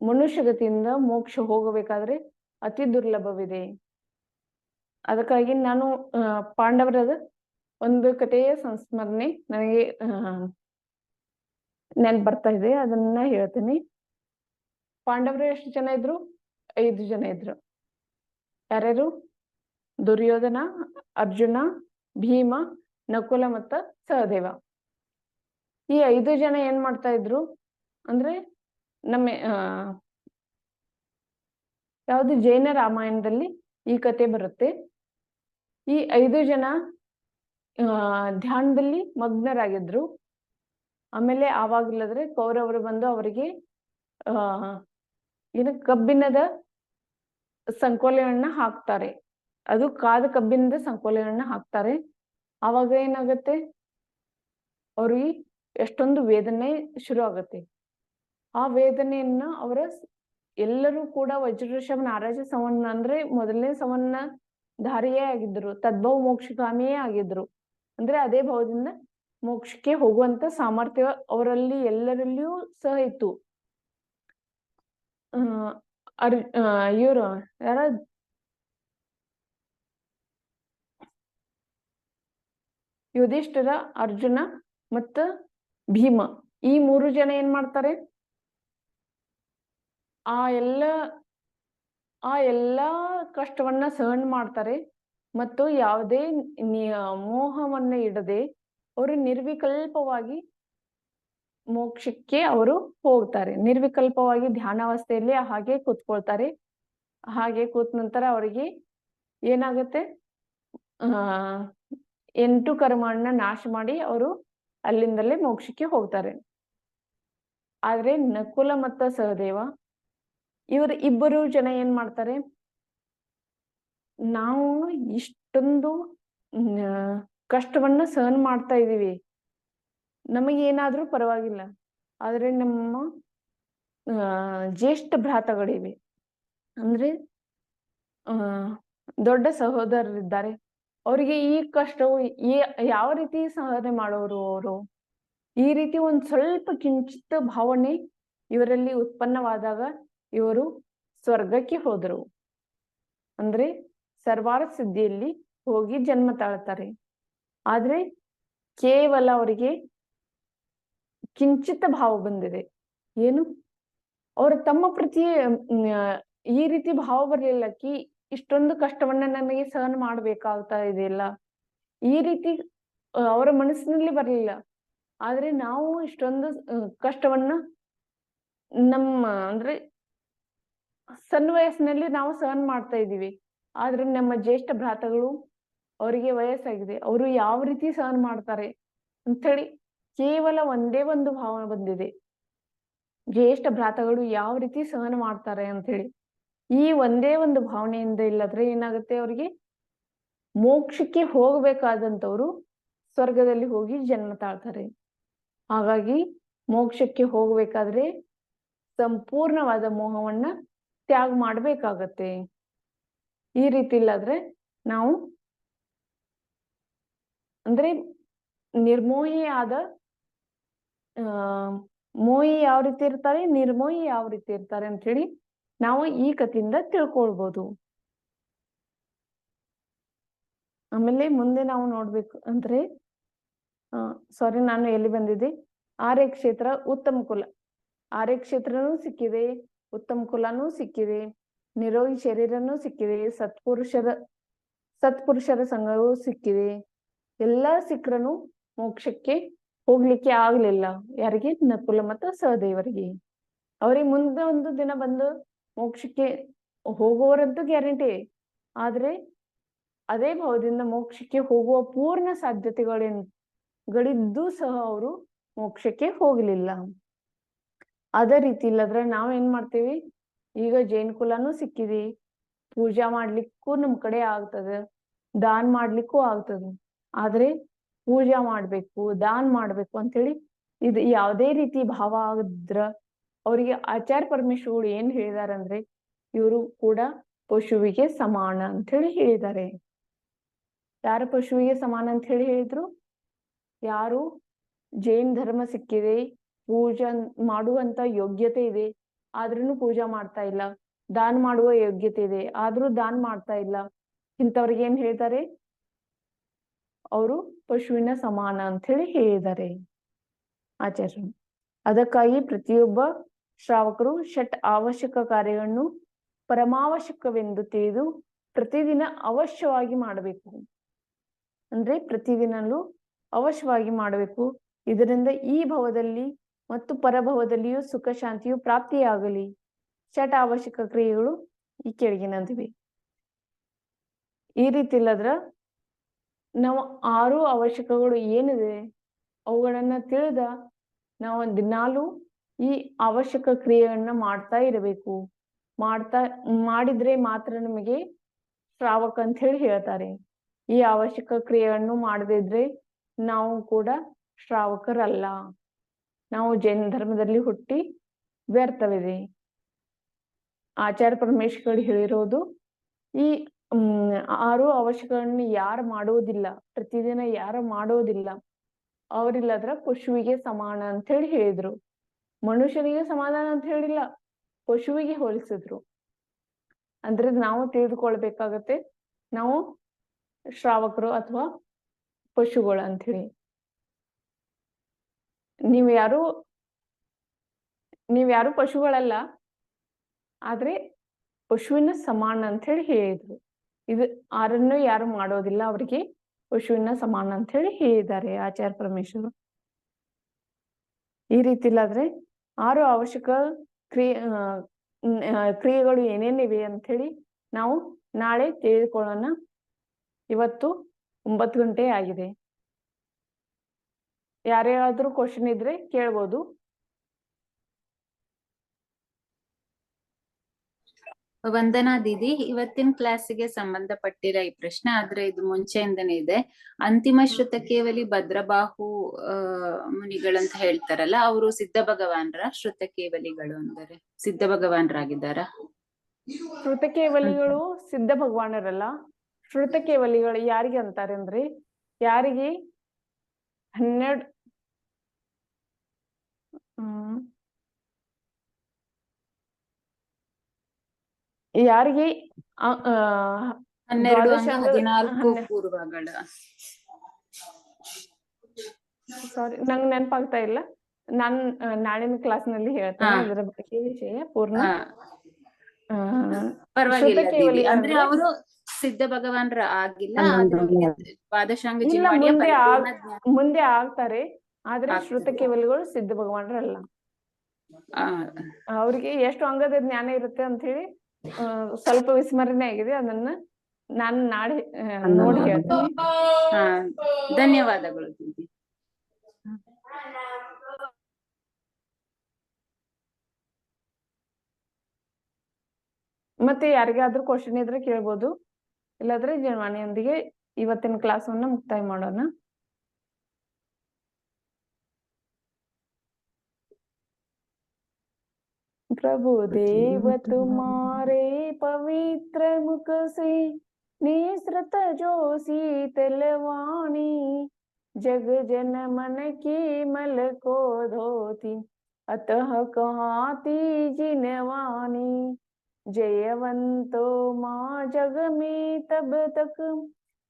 ಮನುಷ್ಯಗತಿಯಿಂದ ಮೋಕ್ಷ ಹೋಗಬೇಕಾದ್ರೆ ಅತಿ ದುರ್ಲಭವಿದೆ. ಅದಕ್ಕಾಗಿ ನಾನು ಪಾಂಡವರ ಒಂದು ಕಥೆಯ ಸಂಸ್ಮರಣೆ ನನಗೆ ನೆನ್ಪು ಬರ್ತಾ ಇದೆ, ಅದನ್ನ ಹೇಳ್ತೀನಿ. ಪಾಂಡವರು ಎಷ್ಟು ಜನ ಇದ್ರು? 5 ಜನ ಇದ್ರು. ಯಾರ್ಯಾರು? ದುರ್ಯೋಧನ, ಅರ್ಜುನ, ಭೀಮ, ನಕುಲ ಮತ್ತ ಸಹದೇವ. ಈ 5 ಜನ ಏನ್ ಮಾಡ್ತಾ ಇದ್ರು ಅಂದ್ರೆ, ನಮ್ಮ ಯಾವುದು ಜೈನ ರಾಮಾಯಣದಲ್ಲಿ ಈ ಕತೆ ಬರುತ್ತೆ. ಈ 5 ಜನ ಧ್ಯಾನದಲ್ಲಿ ಮಗ್ನರಾಗಿದ್ರು. ಆಮೇಲೆ ಆವಾಗಿಲ್ಲದ್ರೆ ಕೌರವರು ಬಂದು ಅವರಿಗೆ ಏನು ಕಬ್ಬಿಣದ ಸಂಕೋಲೆಯನ್ನ ಹಾಕ್ತಾರೆ. ಅದು ಕಾದ ಕಬ್ಬಿಣದ ಸಂಕೋಲೆಯನ್ನ ಹಾಕ್ತಾರೆ. ಆವಾಗ ಏನಾಗತ್ತೆ, ಅವ್ರಿಗೆ ಎಷ್ಟೊಂದು ವೇದನೆ ಶುರು ಆಗತ್ತೆ. ಆ ವೇದನೆಯನ್ನ ಅವರ ಎಲ್ಲರೂ ಕೂಡ ವಜ್ರಋಷಭ ನಾರಾಜ ಸಂವನ್ನ ಅಂದ್ರೆ ಮೊದಲನೇ ಸಂವನ್ನ ಧಾರಿಯೇ ಆಗಿದ್ರು, ತದ್ಭವ ಮೋಕ್ಷಗಾಮಿಯೇ ಆಗಿದ್ರು. ಅಂದ್ರೆ ಅದೇ ಭಾವದಿಂದ ಮೋಕ್ಷಕ್ಕೆ ಹೋಗುವಂತ ಸಾಮರ್ಥ್ಯ ಅವರಲ್ಲಿ ಎಲ್ಲರಲ್ಲಿಯೂ ಸಹ ಇತ್ತು. ಇವರು ಯಾರ ಯುಧಿಷ್ಠಿರ, ಅರ್ಜುನ ಮತ್ತ ಭೀಮ, ಈ 3 ಜನ ಏನ್ ಮಾಡ್ತಾರೆ, ಆ ಎಲ್ಲಾ ಕಷ್ಟವನ್ನ ಸಹನ ಮಾಡ್ತಾರೆ. ಮತ್ತು ಯಾವುದೇ ಮೋಹವನ್ನ ಇಡದೆ ಅವರು ನಿರ್ವಿಕಲ್ಪವಾಗಿ ಮೋಕ್ಷಕ್ಕೆ ಅವರು ಹೋಗ್ತಾರೆ. ನಿರ್ವಿಕಲ್ಪವಾಗಿ ಧ್ಯಾನಾವಸ್ಥೆಯಲ್ಲಿ ಹಾಗೆ ಕೂತ್ಕೊಳ್ತಾರೆ. ಹಾಗೆ ಕೂತ ನಂತರ ಅವರಿಗೆ ಏನಾಗುತ್ತೆ, 8 ಕರ್ಮಗಳನ್ನ ನಾಶ ಮಾಡಿ ಅವರು ಅಲ್ಲಿಂದಲೇ ಮೋಕ್ಷಕ್ಕೆ ಹೋಗ್ತಾರೆ. ಆದ್ರೆ ನಕುಲ ಮತ್ತ ಸಹದೇವ ಇವರು ಇಬ್ಬರು ಜನ ಏನ್ ಮಾಡ್ತಾರೆ, ನಾವು ಇಷ್ಟೊಂದು ಕಷ್ಟವನ್ನ ಸಹನ ಮಾಡ್ತಾ ಇದೀವಿ, ನಮಗೇನಾದ್ರೂ ಪರವಾಗಿಲ್ಲ. ಆದ್ರೆ ನಮ್ಮ ಜ್ಯೇಷ್ಠ ಭ್ರಾತಗಳಿವೆ, ಅಂದ್ರೆ ದೊಡ್ಡ ಸಹೋದರರಿದ್ದಾರೆ. ಅವರಿಗೆ ಈ ಕಷ್ಟವು ಯಾವ ರೀತಿ ಸಹನೆ ಮಾಡೋರು ಅವರು? ಈ ರೀತಿ ಒಂದ್ ಸ್ವಲ್ಪ ಕಿಂಚಿತ್ ಭಾವನೆ ಇವರಲ್ಲಿ ಉತ್ಪನ್ನವಾದಾಗ ಇವರು ಸ್ವರ್ಗಕ್ಕೆ ಹೋದರು. ಅಂದ್ರೆ ಸರ್ವಾರ ಸಿದ್ಧಿಯಲ್ಲಿ ಹೋಗಿ ಜನ್ಮ ತಾಳ್ತಾರೆ. ಆದ್ರೆ ಕೇವಲ ಅವರಿಗೆ ಕಿಂಚಿತ್ ಭಾವ ಬಂದಿದೆ. ಏನು? ಅವರ ತಮ್ಮ ಪ್ರತಿ ಈ ರೀತಿ ಭಾವ ಬರಲಿಲ್ಲ ಕಿ ಇಷ್ಟೊಂದು ಕಷ್ಟವನ್ನ ನನಗೆ ಸಹನ ಮಾಡ್ಬೇಕಾಗ್ತಾ ಇದೆಯಲ್ಲ, ಈ ರೀತಿ ಅವರ ಮನಸ್ಸಿನಲ್ಲಿ ಬರಲಿಲ್ಲ. ಆದ್ರೆ ನಾವು ಇಷ್ಟೊಂದು ಕಷ್ಟವನ್ನ ನಮ್ಮ ಅಂದ್ರೆ ಸಣ್ಣ ವಯಸ್ಸಿನಲ್ಲಿ ನಾವು ಸಹನ ಮಾಡ್ತಾ ಇದೀವಿ. ಆದ್ರೆ ನಮ್ಮ ಜ್ಯೇಷ್ಠ ಭ್ರಾತಗಳು, ಅವರಿಗೆ ವಯಸ್ಸಾಗಿದೆ, ಅವರು ಯಾವ ರೀತಿ ಸಹನ ಮಾಡ್ತಾರೆ ಅಂಥೇಳಿ ಕೇವಲ ಒಂದೇ ಒಂದು ಭಾವ ಬಂದಿದೆ, ಜ್ಯೇಷ್ಠ ಭ್ರಾತಗಳು ಯಾವ ರೀತಿ ಸಹನ ಮಾಡ್ತಾರೆ ಅಂತ ಹೇಳಿ. ಈ ಒಂದೇ ಒಂದು ಭಾವನೆಯಿಂದ ಇಲ್ಲದ್ರೆ ಏನಾಗುತ್ತೆ, ಅವರಿಗೆ ಮೋಕ್ಷಕ್ಕೆ ಹೋಗ್ಬೇಕಾದಂತವ್ರು ಸ್ವರ್ಗದಲ್ಲಿ ಹೋಗಿ ಜನ್ಮ ತಾಳ್ತಾರೆ. ಹಾಗಾಗಿ ಮೋಕ್ಷಕ್ಕೆ ಹೋಗ್ಬೇಕಾದ್ರೆ ಸಂಪೂರ್ಣವಾದ ಮೋಹವನ್ನ ತ್ಯಾಗ ಮಾಡ್ಬೇಕಾಗತ್ತೆ. ಈ ರೀತಿ ಇಲ್ಲಾದ್ರೆ ನಾವು ಅಂದ್ರೆ ನಿರ್ಮೋಹಿ ಆದ ಮೋಹಿ ಯಾವ ರೀತಿ ಇರ್ತಾರೆ, ನಿರ್ಮೋಹಿ ಯಾವ ರೀತಿ ಇರ್ತಾರೆ ಅಂತ ಹೇಳಿ ನಾವು ಈ ಕಥೆಯಿಂದ ತಿಳ್ಕೊಳ್ಬಹುದು. ಆಮೇಲೆ ಮುಂದೆ ನಾವು ನೋಡ್ಬೇಕು ಅಂದ್ರೆ ಸಾರಿ, ನಾನು ಎಲ್ಲಿ ಬಂದಿದ್ದೆ, ಆರ್ಯ ಕ್ಷೇತ್ರ ಉತ್ತಮ ಕುಲ. ಆರ್ಯ ಕ್ಷೇತ್ರನೂ ಸಿಕ್ಕಿದೆ, ಉತ್ತಮ ಕುಲನೂ ಸಿಕ್ಕಿದೆ, ನಿರೋಗಿ ಶರೀರನೂ ಸಿಕ್ಕಿದೆ, ಸತ್ಪುರುಷರ ಸಂಘವೂ ಸಿಕ್ಕಿದೆ. ಎಲ್ಲ ಸಿಕ್ರನು ಮೋಕ್ಷಕ್ಕೆ ಹೋಗ್ಲಿಕ್ಕೆ ಆಗ್ಲಿಲ್ಲ. ಯಾರಿಗೆ? ನಕುಲ ಮತ್ತು ಸಹದೇವರಿಗೆ. ಅವ್ರಿಗೆ ಮುಂದೆ ಒಂದು ದಿನ ಬಂದು ಮೋಕ್ಷಕ್ಕೆ ಹೋಗುವವರಂತೂ ಗ್ಯಾರಂಟಿ. ಆದ್ರೆ ಅದೇ ಭಾವದಿಂದ ಮೋಕ್ಷಕ್ಕೆ ಹೋಗುವ ಪೂರ್ಣ ಸಾಧ್ಯತೆಗಳಿದ್ದು ಸಹ ಅವರು ಮೋಕ್ಷಕ್ಕೆ ಹೋಗ್ಲಿಲ್ಲ. ಅದೇ ರೀತಿ ಇಲ್ಲದ್ರೆ ನಾವೇನ್ ಮಾಡ್ತೀವಿ, ಈಗ ಜೈನ ಕುಲನೂ ಸಿಕ್ಕಿದೆ, ಪೂಜಾ ಮಾಡ್ಲಿಕ್ಕೂ ನಮ್ ಕಡೆ ಆಗ್ತದೆ, ದಾನ್ ಮಾಡ್ಲಿಕ್ಕೂ ಆಗ್ತದೆ. ಆದ್ರೆ ಪೂಜಾ ಮಾಡ್ಬೇಕು, ದಾನ್ ಮಾಡ್ಬೇಕು ಅಂತೇಳಿ ಇದು ಯಾವುದೇ ರೀತಿ ಭಾವ ಆಗಿದ್ರ ಅವರಿಗೆ ಆಚಾರ್ಯ ಪರಮೇಶ್ವರರು ಏನ್ ಹೇಳಿದಾರಂದ್ರೆ, ಇವರು ಕೂಡ ಪಶುವಿಗೆ ಸಮಾನ ಅಂತ ಹೇಳಿ ಹೇಳಿದ್ದಾರೆ. ಯಾರು ಪಶುವಿಗೆ ಸಮಾನ ಅಂತ ಹೇಳಿ ಹೇಳಿದ್ರು? ಯಾರು ಜೈನ ಧರ್ಮ ಸಿಕ್ಕಿದೆ, ಪೂಜಾ ಮಾಡುವಂತ ಯೋಗ್ಯತೆ ಇದೆ, ಆದ್ರೂ ಪೂಜಾ ಮಾಡ್ತಾ ಇಲ್ಲ, ದಾನ ಮಾಡುವ ಯೋಗ್ಯತೆ ಇದೆ ಆದ್ರೂ ದಾನ ಮಾಡ್ತಾ ಇಲ್ಲ, ಇಂಥವ್ರಿಗೆ ಏನ್ ಹೇಳ್ತಾರೆ, ಅವರು ಪಶುವಿನ ಸಮಾನ ಅಂತ ಹೇಳಿ ಹೇಳಿದ್ದಾರೆ ಆಚಾರ್ಯರು. ಅದಕ್ಕಾಗಿ ಪ್ರತಿಯೊಬ್ಬ ಶ್ರಾವಕರು ಷಟ್ ಅವಶ್ಯಕ ಕಾರ್ಯಗಳನ್ನು ಪರಮಾವಶ್ಯಕವೆಂದು ತಿಳಿದು ಪ್ರತಿದಿನ ಅವಶ್ಯವಾಗಿ ಮಾಡಬೇಕು. ಅಂದ್ರೆ ಪ್ರತಿದಿನಲೂ ಅವಶ್ಯವಾಗಿ ಮಾಡಬೇಕು. ಇದರಿಂದ ಈ ಭವದಲ್ಲಿ ಮತ್ತು ಪರಭವದಲ್ಲಿಯೂ ಸುಖ ಶಾಂತಿಯು ಪ್ರಾಪ್ತಿಯಾಗಲಿ. ಷಟ್ ಅವಶ್ಯಕ ಕ್ರಿಯೆಗಳು ಈ ಕೆಳಗಿನಂತಿವೆ. ಈ ರೀತಿ ಇಲ್ಲದ್ರ ನಾವು 6 ಅವಶ್ಯಕಗಳು ಏನಿದೆ ಅವುಗಳನ್ನ ತಿಳಿದ ನಾವು ದಿನಾಲೂ ಈ ಅವಶ್ಯಕ ಕ್ರಿಯೆಯನ್ನ ಮಾಡ್ತಾ ಇರಬೇಕು. ಮಾಡಿದ್ರೆ ಮಾತ್ರ ನಮಗೆ ಶ್ರಾವಕ ಅಂತ ಹೇಳಿ ಹೇಳ್ತಾರೆ. ಈ ಅವಶ್ಯಕ ಕ್ರಿಯೆಯನ್ನು ಮಾಡದಿದ್ರೆ ನಾವು ಕೂಡ ಶ್ರಾವಕರಲ್ಲ. ನಾವು ಜೈನ ಧರ್ಮದಲ್ಲಿ ಹುಟ್ಟಿ ವ್ಯರ್ಥವಿದೆ. ಆಚಾರ್ಯ ಪರಮೇಶ್ವರ್ ಹೇಳಿರೋದು ಈ 6 ಅವಶ್ಯಕಗಳನ್ನು ಯಾರು ಮಾಡುವುದಿಲ್ಲ, ಪ್ರತಿದಿನ ಯಾರು ಮಾಡೋದಿಲ್ಲ ಅವರಿಲ್ಲದ್ರ ಪಶುವಿಗೆ ಸಮಾನ ಅಂತ ಹೇಳಿ ಹೇಳಿದ್ರು. ಮನುಷ್ಯನಿಗೆ ಸಮಾಧಾನ ಅಂತ ಹೇಳಿಲ್ಲ, ಪಶುವಿಗೆ ಹೋಲಿಸಿದ್ರು. ಅಂದ್ರೆ ನಾವು ತಿಳಿದುಕೊಳ್ಬೇಕಾಗತ್ತೆ ನಾವು ಶ್ರಾವಕರು ಅಥವಾ ಪಶುಗಳು ಅಂತ ಹೇಳಿ. ನೀವ್ಯಾರು ಪಶುಗಳಲ್ಲ, ಆದ್ರೆ ಪಶುವಿನ ಸಮಾನ ಅಂತ ಹೇಳಿ ಹೇಳಿದ್ರು. ಇದು 6 ಯಾರು ಮಾಡೋದಿಲ್ಲ ಅವರಿಗೆ ಪಶುವಿನ ಸಮಾನ ಅಂತ ಹೇಳಿ ಹೇಳಿದ್ದಾರೆ ಆಚಾರ್ಯ ಪರಮೇಶ್ವರ್. ಈ ರೀತಿ ಇಲ್ಲಾದ್ರೆ 6 ಅವಶ್ಯಕ ಕ್ರಿಯೆಗಳು ಏನೇನಿವೆ ಅಂತ ಹೇಳಿ ನಾವು ನಾಳೆ ತಿಳಿದುಕೊಳ್ಳೋಣ. ಇವತ್ತು 9 ಗಂಟೆ ಆಗಿದೆ. ಯಾರ್ಯಾರಾದ್ರೂ ಕ್ವಶನ್ ಇದ್ರೆ ಕೇಳ್ಬೋದು. ವಂದನಾ ದೀದಿ, ಇವತ್ತಿನ ಕ್ಲಾಸಿಗೆ ಸಂಬಂಧಪಟ್ಟಿರೋ ಈ ಪ್ರಶ್ನೆ, ಆದ್ರೆ ಇದು ಮುಂಚೆಯಿಂದನೇ ಇದೆ. ಅಂತಿಮ ಶ್ರುತ ಕೇವಲಿ ಭದ್ರಬಾಹು ಮುನಿಗಳಂತ ಹೇಳ್ತಾರಲ್ಲ, ಅವರು ಸಿದ್ಧ ಭಗವಾನ್ರ ಶ್ರುತ ಕೇವಲಿಗಳು ಅಂದರೆ ಸಿದ್ಧ ಭಗವಾನ್ರಾಗಿದ್ದಾರ? ಶ್ರುತ ಕೇವಲಿಗಳು ಸಿದ್ಧ ಭಗವಾನರಲ್ಲ. ಶ್ರುತ ಕೇವಲಿಗಳು ಯಾರಿಗೆ ಅಂತಾರೆ ಅಂದ್ರೆ ಯಾರಿಗೆ 12 ಯಾರಿಗೆ 12 14 ಪೂರ್ವಗಳ, ಸಾರಿ ನಂಗೆ ನೆನಪಾಗ್ತಾ ಇಲ್ಲ. ನಾನ್ ನಾಳಿನ ಕ್ಲಾಸ್ ನಲ್ಲಿ ಹೇಳ್ತೇನೆ ಅದರ ಬಗ್ಗೆ ವಿಷಯ ಪೂರ್ಣ. ಪರವಾಗಿಲ್ಲ ದೀದಿ. ಅಂದ್ರೆ ಅವರು ಸಿದ್ಧ ಭಗವಾನ್ರ ಆಗಿಲ್ಲ, ಪಾದಶಾಂಗ ಮುಂದೆ ಆಗ್ತಾರೆ. ಆದ್ರೆ ಶ್ರುತ ಕೇವಲಿಗಳು ಸಿದ್ಧ ಭಗವಾನ್ರಲ್ಲ. ಅವ್ರಿಗೆ ಎಷ್ಟು ಅಂಗದ ಜ್ಞಾನ ಇರುತ್ತೆ ಅಂತ ಹೇಳಿ ಸ್ವಲ್ಪ ವಿಸ್ಮರಣೆ ಆಗಿದೆ. ಅದನ್ನ ನಾನು ನಾಳೆ ನೋಡಿ ಹೇಳ್ತೀನಿ. ಧನ್ಯವಾದಗಳು ದೀದಿ. ಮತ್ತೆ ಯಾರಿಗಾದ್ರೂ ಕ್ವಶನ್ ಇದ್ರೆ ಕೇಳ್ಬೋದು, ಇಲ್ಲಾದ್ರೆ ಜೀವವಾಣಿಯೊಂದಿಗೆ ಇವತ್ತಿನ ಕ್ಲಾಸನ್ನ ಮುಕ್ತಾಯ ಮಾಡೋಣ. प्रभु देव तुम्हारे पवित्र मुख से निसृत जो शीतल वाणी, जग जन मन की मल को धोती अतः कहाती जिनवानी। जयवंतो माँ जग में तब तक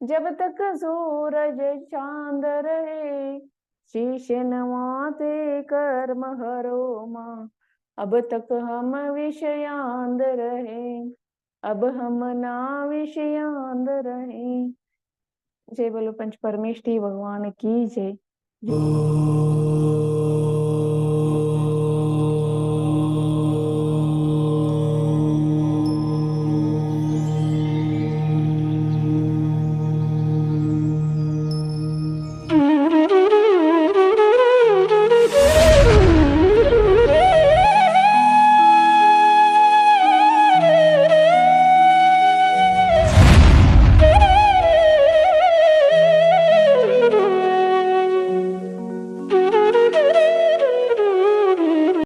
जब तक सूरज चांद रहे, शीश नवाते कर्म हरो माँ अब तक हम विषयांद रहे, अब हम ना विषयांद रहे। जय बोलो पंच परमेष्ठी भगवान की जय।